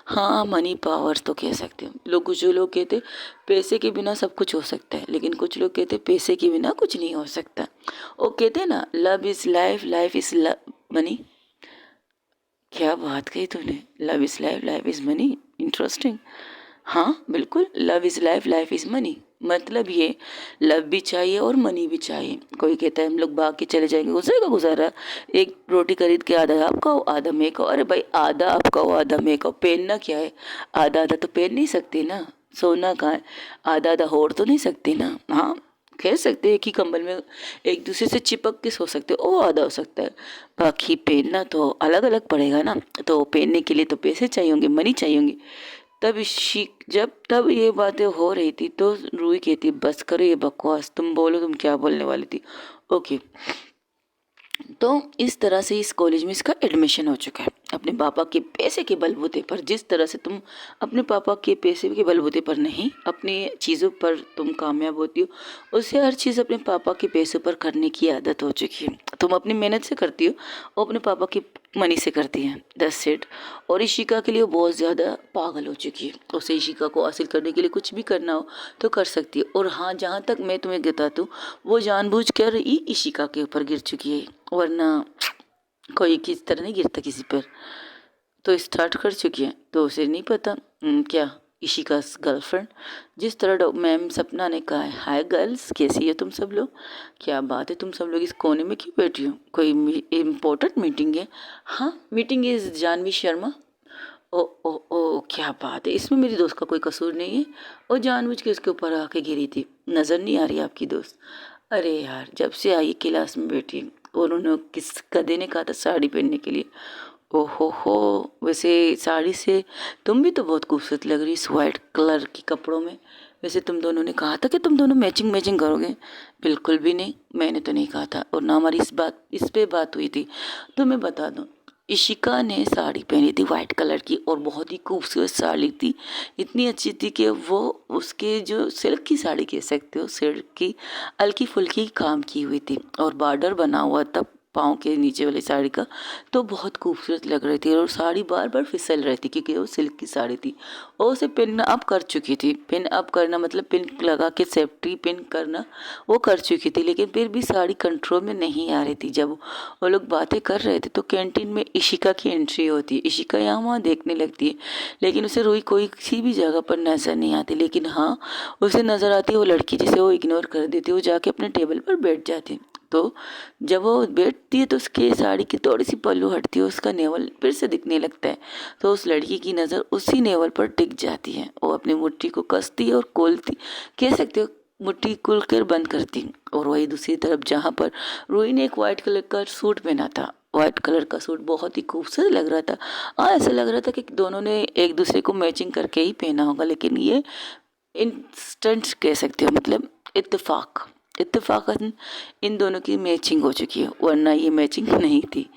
हाँ, मनी पावर तो कह सकते हो। जो लोग कहते पैसे के बिना सब कुछ हो सकता है, लेकिन कुछ लोग कहते पैसे के बिना कुछ नहीं हो सकता। वो कहते हैं ना, love is life, life is money. क्या बात कही तूने, love is life, life is money. Interesting. हाँ बिल्कुल, love is life, life is money. मतलब ये लव भी चाहिए और मनी भी चाहिए। कोई कहता है हम लोग भाग के चले जाएंगे, गुजरेगा गुजारा। एक रोटी खरीद के आधा आप खाओ आधा मैं खाओ। अरे भाई, आधा आप खाओ आधा मैं खाओ, पहनना क्या है? आधा आधा तो पहन नहीं सकते ना। सोना कहाँ है? आधा आधा होड़ तो नहीं सकते ना। हाँ, कह सकते हैं कि कंबल में एक दूसरे से चिपक के सो सकते हो, वो आधा हो सकता है। बाकी पहनना तो अलग अलग पड़ेगा ना। तो पहनने के लिए तो पैसे चाहिए होंगे, मनी चाहिए होंगी। जब तब ये बातें हो रही थी तो रूही कहती बस करो ये बकवास, तुम बोलो तुम क्या बोलने वाली थी। ओके, तो इस तरह से इस कॉलेज में इसका एडमिशन हो चुका है अपने पापा के पैसे के बलबूते पर। जिस तरह से तुम अपने पापा के पैसे के बलबूते पर नहीं, अपनी चीज़ों पर तुम कामयाब होती हो, उससे हर चीज़ अपने पापा के पैसों पर करने की आदत हो चुकी है। तुम अपनी मेहनत से करती हो, वो अपने पापा की मनी से करती है। That's it. और इशिका के लिए वो बहुत ज़्यादा पागल हो चुकी है। उसे इशिका को हासिल करने के लिए कुछ भी करना हो तो कर सकती है। और हाँ, जहाँ तक मैं तुम्हें बताती हूँ, वो जानबूझ कर ही इशिका के ऊपर गिर चुकी है, वरना कोई किस तरह नहीं गिरता किसी पर। तो स्टार्ट कर चुकी है, तो उसे नहीं पता क्या इशिका गर्लफ्रेंड। जिस तरह मैम सपना ने कहा है, हाय गर्ल्स कैसी है तुम सब लोग? क्या बात है, तुम सब लोग इस कोने में क्यों बैठी हो? कोई इम्पोर्टेंट मीटिंग है? हाँ, मीटिंग इज जानवी शर्मा। ओ ओ ओ, क्या बात है, इसमें मेरी दोस्त का कोई कसूर नहीं है। वो जानबूझ के उसके ऊपर आके गिरी थी। नज़र नहीं आ रही आपकी दोस्त? अरे यार, जब से आई क्लास में बैठी और उन्होंने किस गधे ने कहा था साड़ी पहनने के लिए। ओहो हो, वैसे साड़ी से तुम भी तो बहुत खूबसूरत लग रही इस वाइट कलर के कपड़ों में। वैसे तुम दोनों ने कहा था कि तुम दोनों मैचिंग मैचिंग करोगे? बिल्कुल भी नहीं, मैंने तो नहीं कहा था, और ना हमारी इस पे बात हुई थी। तो मैं बता दूं, इशिका ने साड़ी पहनी थी वाइट कलर की, और बहुत ही खूबसूरत साड़ी थी। इतनी अच्छी थी कि वो उसके जो सिल्क की साड़ी कह सकते हो, सिल्क की हल्की फुल्की काम की हुई थी, और बॉर्डर बना हुआ था पाँव के नीचे वाली साड़ी का। तो बहुत खूबसूरत लग रही थी, और साड़ी बार बार फिसल रही थी क्योंकि वो सिल्क की साड़ी थी। और उसे पिन अप कर चुकी थी। पिन अप करना मतलब पिन लगा के सेफ्टी पिन करना वो कर चुकी थी, लेकिन फिर भी साड़ी कंट्रोल में नहीं आ रही थी। जब वो लोग बातें कर रहे थे तो कैंटीन में इशिका की एंट्री होती है। इशिका यहाँ वहाँ देखने लगती है, लेकिन उसे रोई कोई किसी भी जगह पर नजर नहीं आती। लेकिन हाँ, उसे नजर आती है वो लड़की जिसे वो इग्नोर कर देती है। वो जाके अपने टेबल पर बैठ जाती है। तो जब वो बैठती है तो उसके साड़ी की थोड़ी सी पल्लू हटती है, उसका नेवल फिर से दिखने लगता है। तो उस लड़की की नज़र उसी नेवल पर टिक जाती है। वो अपनी मुट्ठी को कसती है और खोलती, कह सकते हो मुट्ठी खुल कर बंद करती। और वही दूसरी तरफ जहाँ पर रूही ने एक वाइट कलर का सूट पहना था, वाइट कलर का सूट बहुत ही खूबसूरत लग रहा था। हाँ, ऐसा लग रहा था कि दोनों ने एक दूसरे को मैचिंग करके ही पहना होगा, लेकिन ये इंस्टेंट कह सकते हो, मतलब इत्तेफाकन इन दोनों की मैचिंग हो चुकी है, वरना ये मैचिंग नहीं थी।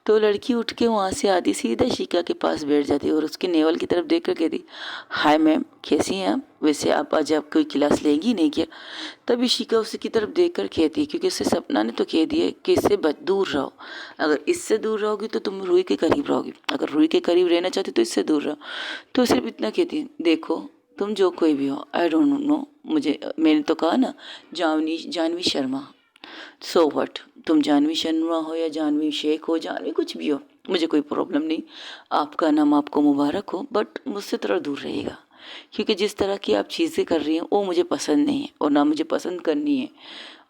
तो लड़की उठ के वहाँ से आती, सीधा शिका के पास बैठ जाती और उसके नेवल की तरफ देख कर कहती, हाय मैम, कैसी हैं आप? वैसे आप आज आप कोई क्लास लेंगी नहीं क्या? तभी शिका उसी की तरफ देख कर कहती, क्योंकि उससे सपना ने तो कह दिया कि इससे दूर रहो, अगर इससे दूर रहोगी तो तुम रूही के करीब रहोगी, अगर रूही के करीब रहना चाहती तो इससे दूर रहो। तो सिर्फ इतना कहती, देखो तुम जो कोई भी हो, आई डोंट नो, मुझे, मैंने तो कहा ना, जानवी शर्मा, सो व्हाट, तुम जानवी शर्मा हो या जानवी शेख हो, जानवी कुछ भी हो, मुझे कोई प्रॉब्लम नहीं, आपका नाम आपको मुबारक हो, बट मुझसे थोड़ा दूर रहिएगा, क्योंकि जिस तरह की आप चीज़ें कर रही हैं वो मुझे पसंद नहीं है और ना मुझे पसंद करनी है।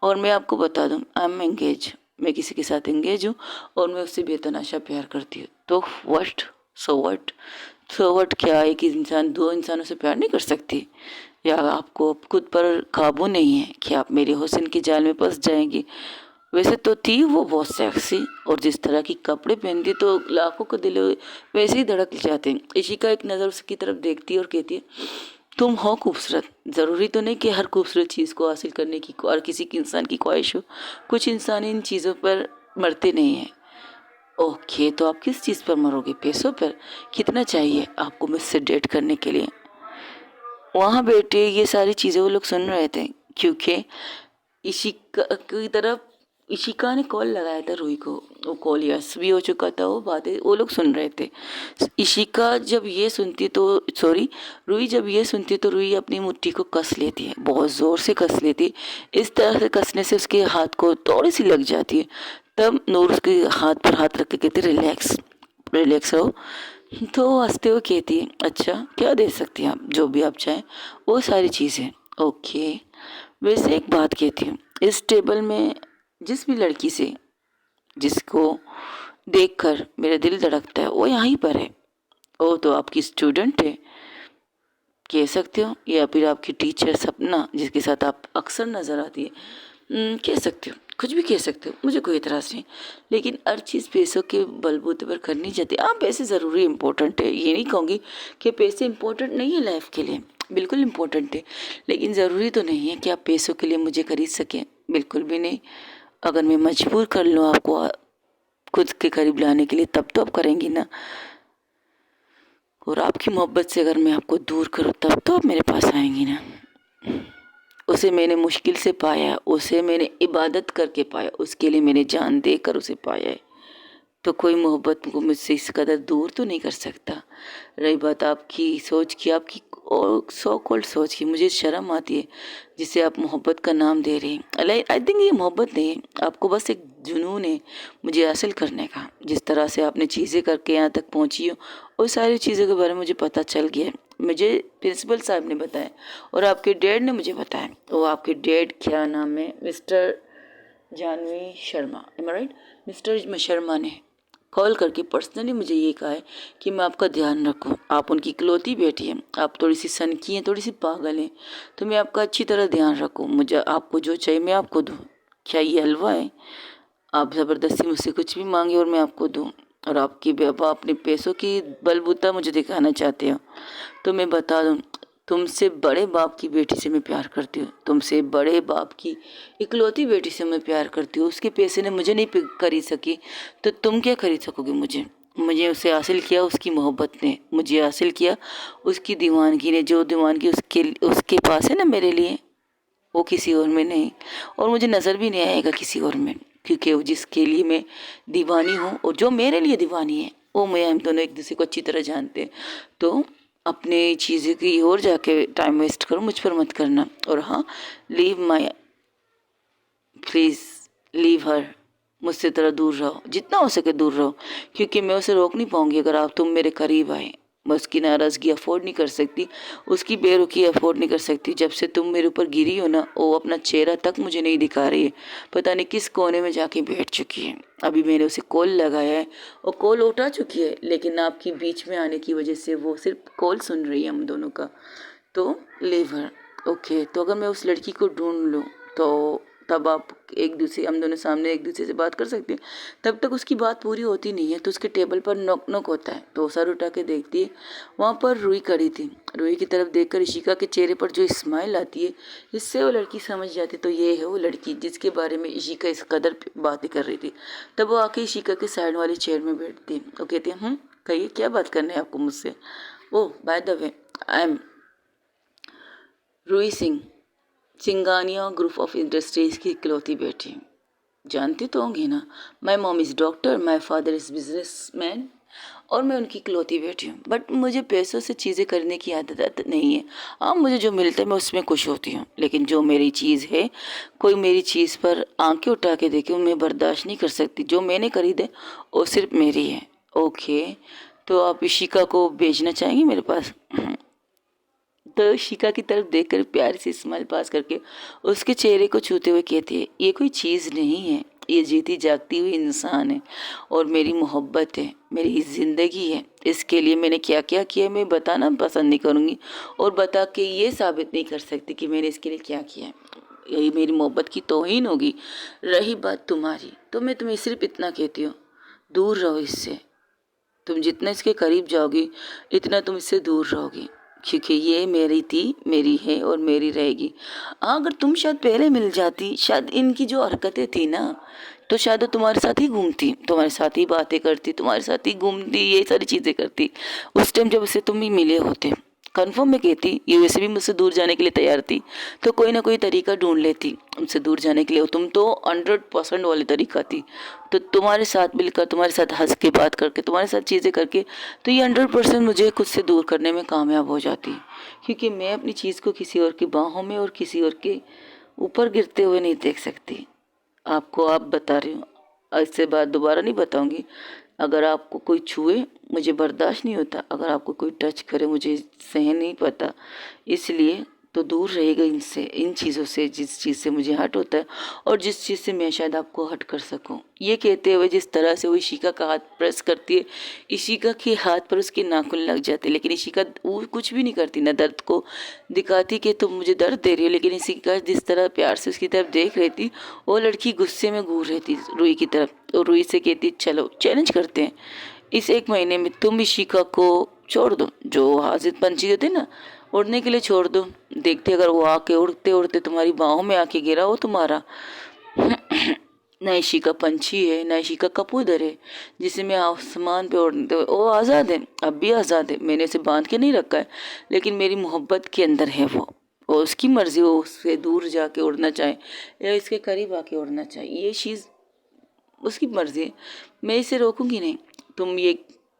और मैं आपको बता दूं, आई एम एंगेज, मैं किसी के साथ एंगेज हूँ और मैं उससे बेतनाशा प्यार करती हूँ। तो what, so what, so what, क्या एक इंसान दो इंसानों से प्यार नहीं कर सकती? या आपको खुद पर काबू नहीं है कि आप मेरे हुस्न के जाल में फंस जाएंगी? वैसे तो थी वो बहुत सेक्सी, और जिस तरह की कपड़े पहनती तो लाखों को दिल वैसे ही धड़क जाते हैं। इशिका एक नज़र उसकी तरफ देखती है और कहती है, तुम हो खूबसूरत, ज़रूरी तो नहीं कि हर खूबसूरत चीज़ को हासिल करने की और किसी की इंसान की ख्वाहिश हो, कुछ इंसान इन चीज़ों पर मरते नहीं हैं। ओके, तो आप किस चीज़ पर मरोगे? पैसों पर? कितना चाहिए आपको मुझसे डेट करने के लिए? वहाँ बैठे ये सारी चीज़ें वो लोग सुन रहे थे, क्योंकि इशिका की तरफ इशिका ने कॉल लगाया था रूही को, वो कॉल यस भी हो चुका था, वो बातें वो लोग सुन रहे थे। इशिका जब ये सुनती तो, सॉरी, रूही जब ये सुनती तो रूही अपनी मुट्ठी को कस लेती है, बहुत ज़ोर से कस लेती, इस तरह से कसने से उसके हाथ को थोड़ी सी लग जाती है। तब नूर उसके हाथ पर हाथ रख के कहती, रिलैक्स, रिलैक्स रहो। तो वो हंसते हुए कहती है, अच्छा क्या दे सकती हैं आप? जो भी आप चाहें वो सारी चीज़ें। ओके, वैसे एक बात कहती हूँ, इस टेबल में जिस भी लड़की से जिसको देखकर मेरा दिल धड़कता है वो यहीं पर है। वो तो आपकी स्टूडेंट है, कह सकते हो, या फिर आपकी टीचर सपना जिसके साथ आप अक्सर नज़र आती है, कह सकते हो, कुछ भी कह सकते हो, मुझे कोई एतराज़ नहीं। लेकिन हर चीज़ पैसों के बलबूते पर करनी चाहती है। हाँ, पैसे ज़रूरी इम्पोर्टेंट है, ये नहीं कहूँगी कि पैसे इम्पोर्टेंट नहीं है लाइफ के लिए, बिल्कुल इम्पोर्टेंट है, लेकिन ज़रूरी तो नहीं है कि आप पैसों के लिए मुझे खरीद सकें, बिल्कुल भी नहीं। अगर मैं मजबूर कर लूँ आपको खुद के करीब लाने के लिए, तब तो आप करेंगी ना, और आपकी मोहब्बत से अगर मैं आपको दूर करूँ तब तो आप मेरे पास आएंगी ना। उसे मैंने मुश्किल से पाया, उसे मैंने इबादत करके पाया, उसके लिए मैंने जान देकर उसे पाया है, तो कोई मोहब्बत को मुझसे इस कदर दूर तो नहीं कर सकता। रही बात आपकी सोच की, आपकी और सो कॉल्ड सोच की, मुझे शर्म आती है जिसे आप मोहब्बत का नाम दे रहे हैं। आई थिंक ये मोहब्बत नहीं है, आपको बस एक जुनून है मुझे हासिल करने का। जिस तरह से आपने चीज़ें करके यहाँ तक पहुँची हो, वो सारी चीज़ों के बारे में मुझे पता चल गया है, मुझे प्रिंसिपल साहब ने बताया और आपके डैड ने मुझे बताया। वो आपके डैड क्या नाम है, मिस्टर जानवी शर्मा, एम आई राइट? मिस्टर शर्मा ने कॉल करके पर्सनली मुझे ये कहा है कि मैं आपका ध्यान रखूं, आप उनकी इकलौती बेटी हैं, आप थोड़ी सी सनकी हैं, थोड़ी सी पागल हैं, तो मैं आपका अच्छी तरह ध्यान रखूं, मुझे आपको जो चाहिए मैं आपको दूं। क्या ये हलवा है? आप ज़बरदस्ती मुझसे कुछ भी मांगे और मैं आपको दूं, और आपकी बेबा अपने पैसों की बलबूता मुझे दिखाना चाहते हो, तो मैं बता दूं, तुमसे बड़े बाप की बेटी से मैं प्यार करती हूँ, तुमसे बड़े बाप की इकलौती बेटी से मैं प्यार करती हूँ। उसके पैसे ने मुझे नहीं खरीद सकी, तो तुम क्या खरीद सकोगे मुझे? मुझे उसे हासिल किया उसकी मोहब्बत ने, मुझे हासिल किया उसकी दीवानगी ने, जो दीवानगी उसके उसके पास है ना मेरे लिए, वो किसी और में नहीं, और मुझे नज़र भी नहीं आएगा किसी और में, क्योंकि वो जिसके लिए मैं दीवानी हूँ और जो मेरे लिए दीवानी है, वो मैं, हम दोनों एक दूसरे को अच्छी तरह जानते हैं। तो अपने चीज़ें की ओर जाके टाइम वेस्ट करो, मुझ पर मत करना। और हाँ, leave my, please leave her, मुझसे तरह दूर रहो, जितना हो सके दूर रहो, क्योंकि मैं उसे रोक नहीं पाऊंगी अगर आप तुम मेरे करीब आए। मैं उसकी नाराज़गी अफोर्ड नहीं कर सकती, उसकी बेरुखी अफोर्ड नहीं कर सकती। जब से तुम मेरे ऊपर गिरी हो ना, वो अपना चेहरा तक मुझे नहीं दिखा रही है, पता नहीं किस कोने में जाके बैठ चुकी है। अभी मैंने उसे कॉल लगाया है और कॉल उठा चुकी है, लेकिन आपकी बीच में आने की वजह से वो सिर्फ कॉल सुन रही है हम दोनों का। तो लीव हर। ओके, तो अगर मैं उस लड़की को ढूंढ लूँ तो तब आप हम दोनों सामने एक दूसरे से बात कर सकते हैं। तब तक उसकी बात पूरी होती नहीं है तो उसके टेबल पर नॉक नॉक होता है। तो सर उठा के देखती है, वहाँ पर रुई खड़ी थी। रुई की तरफ देखकर इशिका के चेहरे पर जो स्माइल आती है, इससे वो लड़की समझ जाती तो ये है वो लड़की जिसके बारे में इशिका इस कदर बातें कर रही थी। तब वो आके इशिका के साइड वाली चेयर में बैठती है। वो कहती है, कहिए क्या बात करनी है आपको मुझसे। Oh by the way, I am Rui Singh, Singhania group of industries की इकलौती बेटी। जानती तो होंगी ना, my mom is doctor, my father is businessman, और मैं उनकी इकलौती बेटी हूँ। बट मुझे पैसों से चीज़ें करने की आदत नहीं है। हाँ, मुझे जो मिलता है मैं उसमें खुश होती हूँ, लेकिन जो मेरी चीज़ है, कोई मेरी चीज़ पर आंखें उठा के देखे मैं बर्दाश्त नहीं कर सकती। जो मैंने खरीदे वो सिर्फ मेरी है। ओके, तो आप इशिका को भेजना चाहेंगी मेरे पास? तो शिका की तरफ देखकर प्यार से स्माइल पास करके उसके चेहरे को छूते हुए कहती है, ये कोई चीज़ नहीं है, ये जीती जागती हुई इंसान है और मेरी मोहब्बत है, मेरी ज़िंदगी है। इसके लिए मैंने क्या क्या किया मैं बताना पसंद नहीं करूँगी और बता के ये साबित नहीं कर सकती कि मैंने इसके लिए क्या किया है। यही मेरी मोहब्बत की तौहीन होगी। रही बात तुम्हारी, तो मैं तुम्हें सिर्फ इतना कहती हूँ, दूर रहो इससे। तुम जितना इसके करीब जाओगी इतना तुम इससे दूर रहोगी, क्योंकि ये मेरी थी, मेरी है और मेरी रहेगी। हाँ, अगर तुम शायद पहले मिल जाती, शायद इनकी जो हरकतें थी ना, तो शायद वो तुम्हारे साथ ही घूमती, तुम्हारे साथ ही बातें करती, तुम्हारे साथ ही घूमती, ये सारी चीज़ें करती उस टाइम जब उससे तुम भी मिले होते। कन्फर्म में कहती, ये वैसे भी मुझसे दूर जाने के लिए तैयार थी, तो कोई ना कोई तरीका ढूंढ लेती मुझसे दूर जाने के लिए। तुम तो 100% वाली तरीका थी। तो तुम्हारे साथ मिलकर, तुम्हारे साथ हंस के बात करके, तुम्हारे साथ चीज़ें करके, तो ये 100% मुझे खुद से दूर करने में कामयाब हो जाती, क्योंकि मैं अपनी चीज़ को किसी और की बाहों में और किसी और के ऊपर गिरते हुए नहीं देख सकती। आपको आप बता रही हूँ, इससे बात दोबारा नहीं बताऊंगी। अगर आपको कोई छुए मुझे बर्दाश्त नहीं होता, अगर आपको कोई टच करे मुझे सहन नहीं पाता, इसलिए तो दूर रहेगा इनसे, इन चीज़ों से, जिस चीज़ से मुझे हट होता है और जिस चीज़ से मैं शायद आपको हट कर सकूं। ये कहते हुए जिस तरह से वो इशिका का हाथ प्रेस करती है, इशिका के हाथ पर उसके नाखून लग जाते, लेकिन इशिका वो कुछ भी नहीं करती, ना दर्द को दिखाती कि तुम मुझे दर्द दे रही हो। लेकिन इशिका जिस तरह प्यार से उसकी तरफ देख रही थी, वो लड़की गुस्से में घूर रही थी रुई की तरफ। और रुई से कहती, चलो चैलेंज करते हैं, इस 1 महीने में तुम इशिका को छोड़ दो, जो हाजिर पंछी होते ना, उड़ने के लिए छोड़ दो। देखते अगर वो आके उड़ते उड़ते तुम्हारी बाहों में आके गिरा हो तुम्हारा। न इशिका पंछी है, न इशिका कबूतर है जिसे मैं आसमान पे उड़ते हुए, वो आज़ाद है, अब भी आज़ाद है। मैंने उसे बांध के नहीं रखा है, लेकिन मेरी मोहब्बत के अंदर है वो, और उसकी मर्जी, वो उससे दूर जाके उड़ना चाहे या इसके करीब आके उड़ना चाहे, ये चीज़ उसकी मर्जी है, मैं इसे रोकूंगी नहीं। तुम ये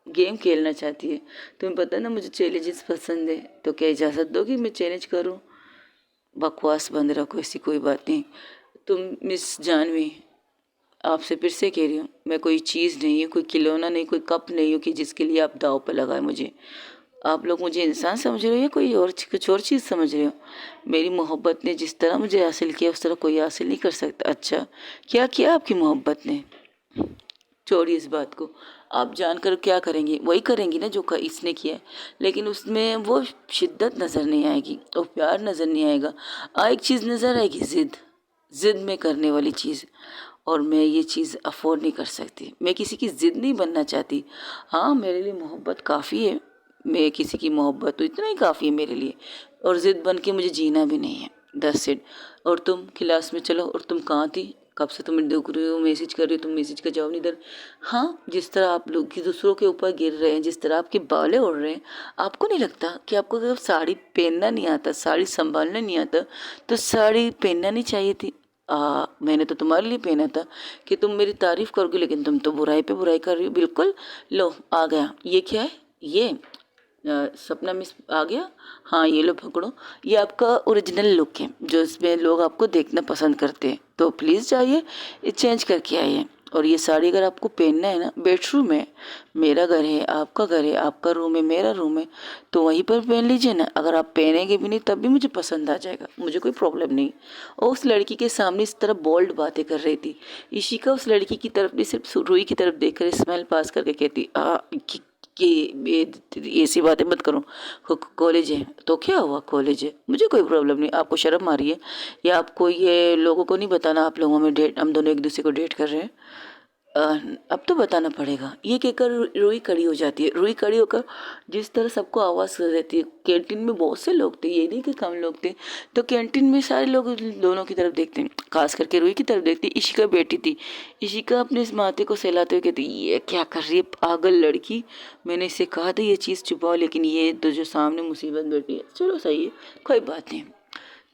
गेम खेलना चाहती है, तुम्हें पता ना मुझे चैलेंजेस पसंद है, तो क्या इजाज़त दोगी मैं चैलेंज करूं? बकवास बंद रखो, ऐसी कोई बात नहीं। तुम मिस जानवी, आपसे फिर से कह रही हूँ, मैं कोई चीज़ नहीं हूँ, कोई खिलौना नहीं, कोई कप नहीं हूँ कि जिसके लिए आप दाव पर लगाए मुझे। आप लोग मुझे इंसान समझ रहे हो या कोई और कुछ और चीज़ समझ रहे हो? मेरी मोहब्बत ने जिस तरह मुझे हासिल किया उस तरह कोई हासिल नहीं कर सकता। अच्छा, क्या किया आपकी मोहब्बत ने? छोड़िए इस बात को, आप जानकर क्या करेंगी? वही करेंगी ना जो इसने किया है, लेकिन उसमें वो शिद्दत नज़र नहीं आएगी, वो प्यार नज़र नहीं आएगा। एक चीज़ नज़र आएगी, ज़िद, ज़िद में करने वाली चीज़, और मैं ये चीज़ अफोर्ड नहीं कर सकती। मैं किसी की ज़िद नहीं बनना चाहती। हाँ, मेरे लिए मोहब्बत काफ़ी है, मैं किसी की मोहब्बत तो इतना ही काफ़ी है मेरे लिए, और ज़िद बन के मुझे जीना भी नहीं है। Thus it. और तुम क्लास में चलो, और तुम कहाँ थी? कब से तुम्हें देख रही हो, मैसेज कर रही हो, तुम मैसेज का जवाब नहीं दे रहे। हाँ, जिस तरह आप लोग की दूसरों के ऊपर गिर रहे हैं, जिस तरह आपके बालें उड़ रहे हैं, आपको नहीं लगता कि आपको अगर साड़ी पहनना नहीं आता, साड़ी संभालना नहीं आता, तो साड़ी पहनना नहीं चाहिए थी? मैंने तो तुम्हारे लिए पहना था कि तुम मेरी तारीफ करोगे, लेकिन तुम तो बुराई पे बुराई कर रही हो। बिल्कुल, लो आ गया, ये क्या है? ये सपना मिस आ गया। हाँ, ये लो पकड़ो, ये आपका ओरिजिनल लुक है जो इसमें लोग आपको देखना पसंद करते हैं, तो प्लीज़ जाइए ये चेंज करके आइए। और ये साड़ी अगर आपको पहनना है ना, बेडरूम है, मेरा घर है, आपका घर है, आपका रूम है, मेरा रूम है, तो वहीं पर पहन लीजिए ना। अगर आप पहनेंगे भी नहीं तब भी मुझे पसंद आ जाएगा, मुझे कोई प्रॉब्लम नहीं। और उस लड़की के सामने इस तरह बोल्ड बातें कर रही थी। इशिका उस लड़की की तरफ भी सिर्फ रुई की तरफ देखकर स्माइल पास करके कहती, कि ये ऐसी बातें मत करो, कॉलेज है तो क्या हुआ, कॉलेज है, मुझे कोई प्रॉब्लम नहीं, आपको शर्म आ रही है या आपको ये लोगों को नहीं बताना आप लोगों में डेट, हम दोनों एक दूसरे को डेट कर रहे हैं? अ, अब तो बताना पड़ेगा। ये कहकर रूही खड़ी हो जाती है। रूही खड़ी होकर जिस तरह सबको आवाज़ कर देती है, कैंटीन में बहुत से लोग थे, ये नहीं कि कम लोग थे, तो कैंटीन में सारे लोग दोनों की तरफ देखते हैं, खास करके रूही की तरफ देखती है। इशिका बैठी थी, इशिका अपने इस माथे को सहलाते हुए कहती, ये क्या कर रही है पागल लड़की, मैंने इसे कहा था ये चीज़ छुपाओ, लेकिन ये तो जो सामने मुसीबत बैठी है, चलो सही है, कोई बात नहीं।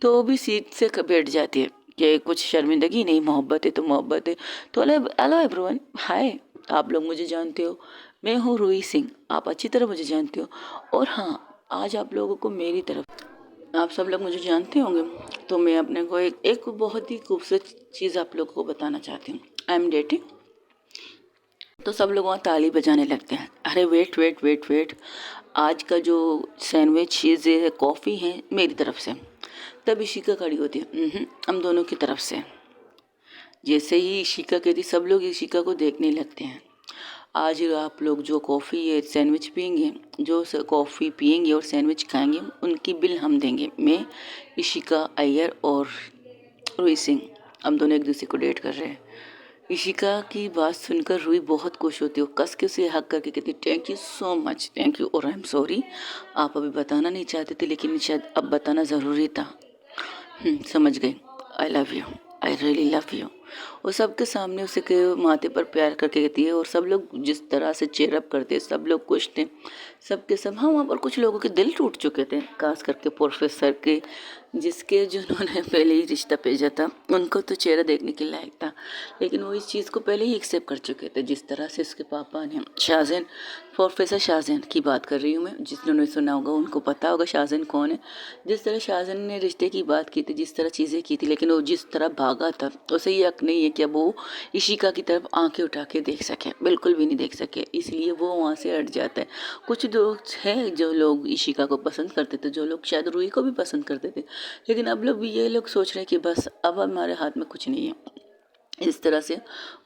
तो वो भी सीट से बैठ जाती है कि कुछ शर्मिंदगी नहीं, मोहब्बत है तो मोहब्बत है। तो हेलो एवरीवन, हाय, आप लोग मुझे जानते हो, मैं हूँ रूही सिंह, आप अच्छी तरह मुझे जानते हो। और हाँ, आज आप लोगों को मेरी तरफ, आप सब लोग मुझे जानते होंगे, तो मैं अपने को एक बहुत ही खूबसूरत चीज़ आप लोगों को बताना चाहती हूँ। I am dating. तो सब लोग वहाँ ताली बजाने लगते हैं। अरे वेट वेट वेट वेट, आज का जो सैंडविच चीज़ है, कॉफ़ी है, मेरी तरफ से। तब इशिका खड़ी होती है, हम दोनों की तरफ से। जैसे ही इशिका कहती, सब लोग इशिका को देखने लगते हैं। आज आप लोग जो कॉफ़ी या सैंडविच पियेंगे, जो कॉफ़ी पियेंगे और सैंडविच खाएंगे, उनकी बिल हम देंगे। मैं, इशिका अय्यर और रूही सिंह, हम दोनों एक दूसरे को डेट कर रहे हैं। इशिका की बात सुनकर रूही बहुत खुश होती है, वो कस के उसे हक करके कहती, thank you so much, thank you, और आई एम सॉरी, आप अभी बताना नहीं चाहते थे, लेकिन शायद अब बताना ज़रूरी था। समझ गई, I love you, I really love you. और सबके सामने उसे के माथे पर प्यार करके कहती है, और सब लोग जिस तरह से चेयरअप करते, सब लोग खुश थे, सबके सब। हाँ, वहाँ पर कुछ लोगों के दिल टूट चुके थे, खास करके प्रोफेसर के, जिसके जिन्होंने पहले ही रिश्ता भेजा था, उनको तो चेहरा देखने के लायक था, लेकिन वो इस चीज़ को पहले ही एक्सेप्ट कर चुके थे। जिस तरह से उसके पापा ने शाहजैन, प्रोफेसर शाहजैन की बात कर रही हूँ मैं, जिन्होंने सुना होगा उनको पता होगा शाहजैन कौन है। जिस तरह शाहजैन ने रिश्ते की बात की थी, जिस तरह चीज़ें की थी, लेकिन वो जिस तरह भागा था, उसे ये हक नहीं है कि अब वो इशिका की तरफ आंखें उठा के देख सके, बिल्कुल भी नहीं देख सके, इसलिए वो वहाँ से हट जाता है। कुछ लोग हैं जो लोग इशिका को पसंद करते थे, जो लोग शायद रूही को भी पसंद करते थे, लेकिन अब लोग ये लोग सोच रहे हैं कि बस अब हमारे हाथ में कुछ नहीं है। इस तरह से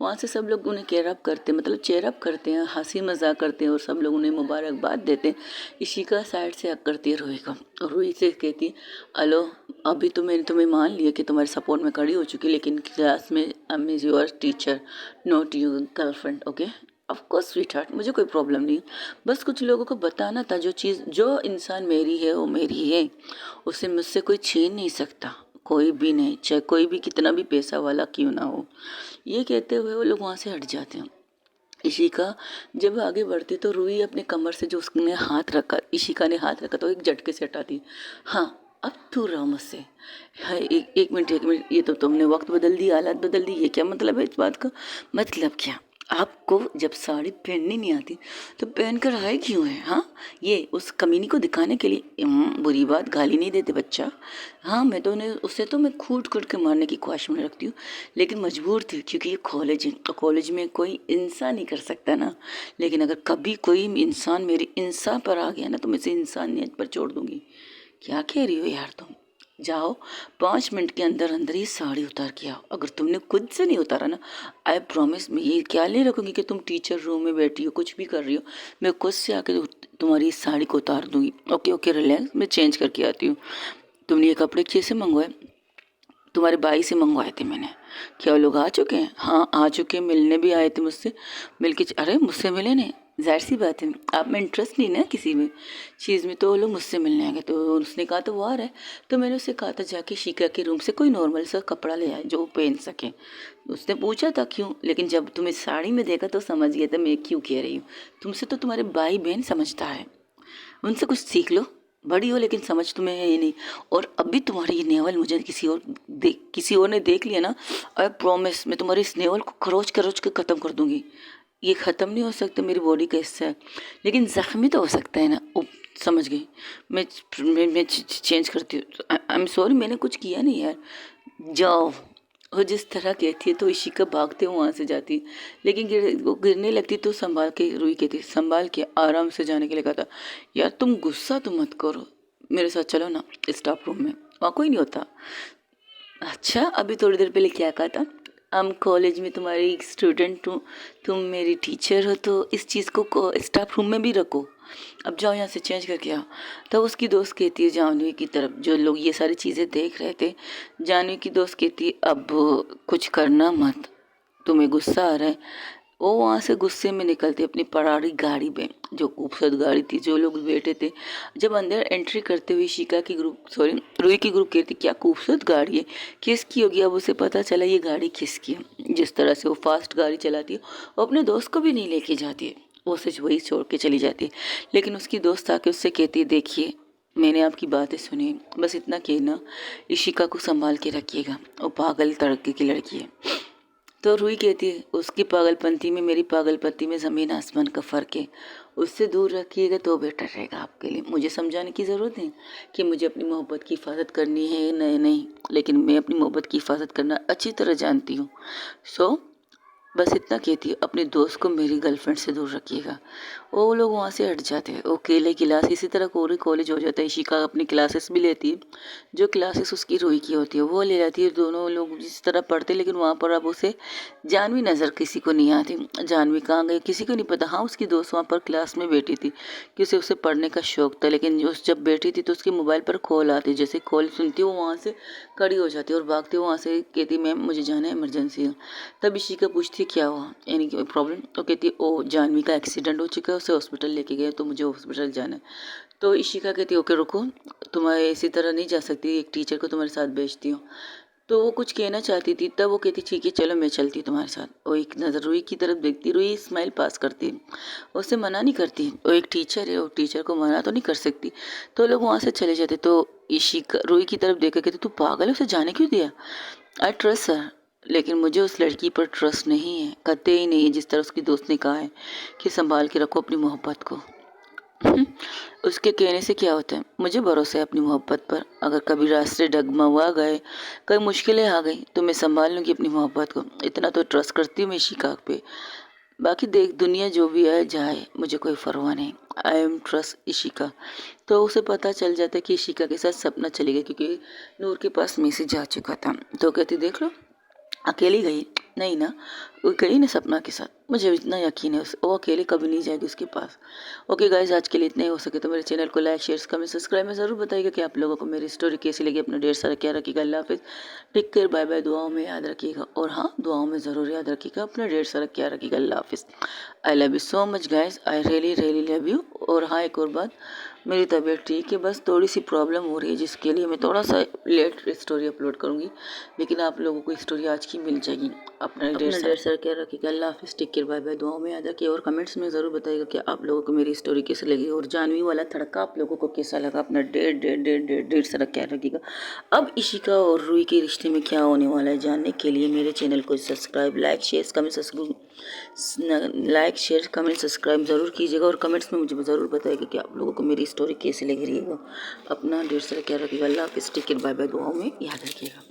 वहाँ से सब लोग उन्हें केयर अप करते हैं, मतलब चेयर अप करते हैं, हंसी मजाक करते हैं, और सब लोग उन्हें मुबारकबाद देते हैं। इशिका साइड से हक करती है रूही को, और रूही से कहती है, हेलो, अभी तो मैंने तुम्हें मान लिया कि तुम्हारे सपोर्ट में खड़ी हो चुकी, लेकिन क्लास में I am your teacher, not you girlfriend, okay? Of course sweet heart, मुझे कोई प्रॉब्लम नहीं, बस कुछ लोगों को बताना था, जो चीज़, जो इंसान मेरी है वो मेरी है, उसे मुझसे कोई छीन नहीं सकता, कोई भी नहीं, चाहे कोई भी कितना भी पैसा वाला क्यों ना हो। ये कहते हुए वो लोग वहाँ से हट जाते हैं। इशिका जब आगे बढ़ती तो रूही अपने कमर से जो उसने हाथ रखा, इशिका ने हाथ रखा, तो एक झटके से हटाती। हाँ, अब दूर रहो मुझसे। हाँ, एक मिनट, एक मिनट, ये तो तुमने वक्त बदल दी, हालात बदल दी, ये क्या मतलब है इस बात का? मतलब क्या? आपको जब साड़ी पहननी नहीं आती तो पहन कर आए क्यों है? हाँ, ये उस कमीनी को दिखाने के लिए। बुरी बात, गाली नहीं देते बच्चा। हाँ, मैं तो उन्हें, उसे तो मैं कूट कूट के मारने की ख्वाहिश में रखती हूँ, लेकिन मजबूर थी, क्योंकि ये कॉलेज है, तो कॉलेज में कोई इंसान नहीं कर सकता ना। लेकिन अगर कभी कोई इंसान मेरी इंसान पर आ गया ना, तो मैं इसे इंसानियत पर छोड़ दूंगी। क्या कह रही हो यार तुम? जाओ, 5 मिनट के अंदर अंदर ही साड़ी उतार के आओ। अगर तुमने खुद से नहीं उतारा ना, आई प्रॉमिस, मैं ये क्या नहीं रखूँगी कि तुम टीचर रूम में बैठी हो, कुछ भी कर रही हो, मैं खुद से आके तुम्हारी इस साड़ी को उतार दूंगी। ओके ओके, रिलैक्स, मैं चेंज करके आती हूँ। तुमने ये कपड़े कैसे मंगवाए? तुम्हारे भाई से मंगवाए थे मैंने। क्या वो लोग आ चुके हैं? हाँ, आ चुके हैं, मिलने भी आए थे मुझसे, मिल के, अरे मुझसे मिले नहीं, जाहिर सी बात है, आप में इंटरेस्ट नहीं ना किसी में चीज़ में, तो वो लोग मुझसे मिलने आ गए। तो उसने कहा तो वो आ रहा है, तो मैंने उससे कहा था जाके शिका के रूम से कोई नॉर्मल सा कपड़ा ले आए जो वो पहन सके। उसने पूछा था क्यों, लेकिन जब तुम्हें साड़ी में देखा तो समझ गया था मैं क्यों कह रही हूँ। तुमसे तो तुम्हारे भाई बहन समझता है, उनसे कुछ सीख लो, बड़ी हो लेकिन समझ तुम्हें है ही नहीं। और अभी तुम्हारी ये नेवल मुझे किसी और ने देख लिया ना, आई प्रॉमिस, मैं तुम्हारी इस नेवल को खरोच खरोच के ख़त्म कर दूंगी। ये ख़त्म नहीं हो सकता, मेरी बॉडी का हिस्सा है, लेकिन ज़ख्मी तो हो सकता है ना। समझ गई, मैं चेंज करती हूँ, आई एम सॉरी, मैंने कुछ किया नहीं यार, जाओ। और जिस तरह कहती है तो इशिका भागते हुए वहाँ से जाती, लेकिन वो गिरने लगती तो संभाल के रूही कहती, संभाल के आराम से जाने के लिए कहा था। यार तुम गुस्सा तो मत करो, मेरे साथ चलो ना स्टाफ रूम में, वहाँ कोई नहीं होता। अच्छा, अभी थोड़ी देर पहले क्या कहा था? हम कॉलेज में तुम्हारी स्टूडेंट हूँ, तुम मेरी टीचर हो, तो इस चीज़ को स्टाफ रूम में भी रखो, अब जाओ यहाँ से चेंज करके आओ। तो उसकी दोस्त कहती है जानवी की तरफ, जो लोग ये सारी चीज़ें देख रहे थे, जानवी की दोस्त कहती है अब कुछ करना मत, तुम्हें गुस्सा आ रहा है। वो वहाँ से गुस्से में निकलती अपनी परारी गाड़ी में, जो खूबसूरत गाड़ी थी, जो लोग बैठे थे। जब अंदर एंट्री करते हुए शिका की ग्रुप, सॉरी रूही की ग्रुप कहती क्या खूबसूरत गाड़ी है, किसकी होगी। अब उसे पता चला ये गाड़ी किसकी है। जिस तरह से वो फास्ट गाड़ी चलाती है, वो अपने दोस्त को भी नहीं लेके जाती है, वो सिर्फ वही छोड़ के चली जाती है। लेकिन उसकी दोस्त आके उससे कहती है देखिए मैंने आपकी बातें सुनी, बस इतना कहना इशिका को संभाल के रखिएगा, वो पागल तड़के की लड़की है। तो रूही कहती है उसकी पागलपंती में मेरी पागलपंती में ज़मीन आसमान का फ़र्क है, उससे दूर रखिएगा तो बेटर रहेगा आपके लिए। मुझे समझाने की ज़रूरत नहीं कि मुझे अपनी मोहब्बत की हिफाजत करनी है, नहीं, लेकिन मैं अपनी मोहब्बत की हिफाजत करना अच्छी तरह जानती हूँ। सो बस इतना कहती है अपने दोस्त को मेरी गर्लफ्रेंड से दूर रखिएगा। वो लोग वहाँ से हट जाते हैं। वो अकेले क्लास, इसी तरह कोरी कॉलेज हो जाता है। इशिका अपनी क्लासेस भी लेती है, जो क्लासेस उसकी रूही की होती है वो ले जाती है। दोनों लोग जिस तरह पढ़ते, लेकिन वहाँ पर अब उसे जानवी नज़र किसी को नहीं आती। जानवी कहाँ गई किसी को नहीं पता। हाँ, उसकी दोस्त वहाँ पर क्लास में बैठी थी कि उसे पढ़ने का शौक था, लेकिन उस जब बैठी थी तो उसके मोबाइल पर कॉल आती। जैसे कॉल सुनती वो वहाँ से खड़ी हो जाती और भागती वहाँ से, कहती मैम मुझे जाना है, इमरजेंसी है। तब इशिका पूछती क्या हुआ, यानी कि प्रॉब्लम। तो कहती ओ जानवी का एक्सीडेंट हो चुका है, उसे हॉस्पिटल लेके गए, तो मुझे हॉस्पिटल जाना है। तो इशिका कहती ओके रुको, तुम्हारे इसी तरह नहीं जा सकती, एक टीचर को तुम्हारे साथ भेजती हूँ। तो वो कुछ कहना चाहती थी, तब वो कहती ठीक है चलो मैं चलती हूँ तुम्हारे साथ। वो एक नज़र रूही की तरफ देखती, रूही स्माइल पास करती, उससे मना नहीं करती। वो एक टीचर है, वो टीचर को मना तो नहीं कर सकती। तो लोग वहाँ से चले जाते। तो इशिका रूही की तरफ देख कर कहती तू पागल है, उसे जाने क्यों दिया। आई ट्रस्ट सर, लेकिन मुझे उस लड़की पर ट्रस्ट नहीं है, कतई ही नहीं है। जिस तरह उसकी दोस्त ने कहा है कि संभाल के रखो अपनी मोहब्बत को। उसके कहने से क्या होता है, मुझे भरोसा है अपनी मोहब्बत पर। अगर कभी रास्ते डगमगा गए, कई मुश्किलें आ गई, तो मैं संभाल लूँगी अपनी मोहब्बत को। इतना तो ट्रस्ट करती हूँ मैं इशिका पे। बाकी देख दुनिया जो भी है जाए, मुझे कोई परवाह नहीं। I am trust Ishika. तो उसे पता चल जाता है कि इशिका के साथ सपना चली गई, क्योंकि नूर के पास मैसेज जा चुका था। तो कहती देख लो अकेली गई नहीं ना, वो गई ना सपना के साथ, मुझे इतना यकीन है उस वो अकेले कभी नहीं जाएगी उसके पास। ओके गाइस, आज के लिए इतना ही। हो सके तो मेरे चैनल को लाइक शेयर कमेंट सब्सक्राइब में ज़रूर बताइएगा कि आप लोगों को मेरी स्टोरी कैसी लगी। अपना ढेर सारा ख्याल रखिएगा। अल्लाह हाफिज़, टेक केयर, बाय बाय। दुआओं में याद रखिएगा, और हाँ दुआओं में ज़रूर याद रखिएगा। अपना ढेर सारा ख्याल रखिएगा। अल्लाह हाफिज़। I love you so much guys, I really really love you. और हाँ एक और बात, मेरी तबीयत ठीक है, बस थोड़ी सी प्रॉब्लम हो रही है, जिसके लिए मैं थोड़ा सा लेट स्टोरी अपलोड करूँगी, लेकिन आप लोगों को स्टोरी आज की मिल जाएगी। अपना ढेर सारा क्या रखिएगा। अल्लाह हाफिज़, टेक केयर, बाय बाय। दुआओं में याद रखिए, और कमेंट्स में ज़रूर बताइएगा कि आप लोगों को मेरी स्टोरी कैसी लगी, और जानवी वाला तड़का आप लोगों को कैसा लगा। अपना ढेर सारा ख्याल रखिएगा। अब इशिका और रूही के रिश्ते में क्या होने वाला है जानने के लिए मेरे चैनल को subscribe, like share comment subscribe ज़रूर कीजिएगा, और कमेंट्स में मुझे ज़रूर बताइएगा कि आप लोगों को मेरी स्टोरी कैसी लग रही है। अपना ढेर सारा ख्याल रखिएगा। अल्लाह हाफिज़, टेक केयर, बाय बाय। दुआओं में याद रखिएगा।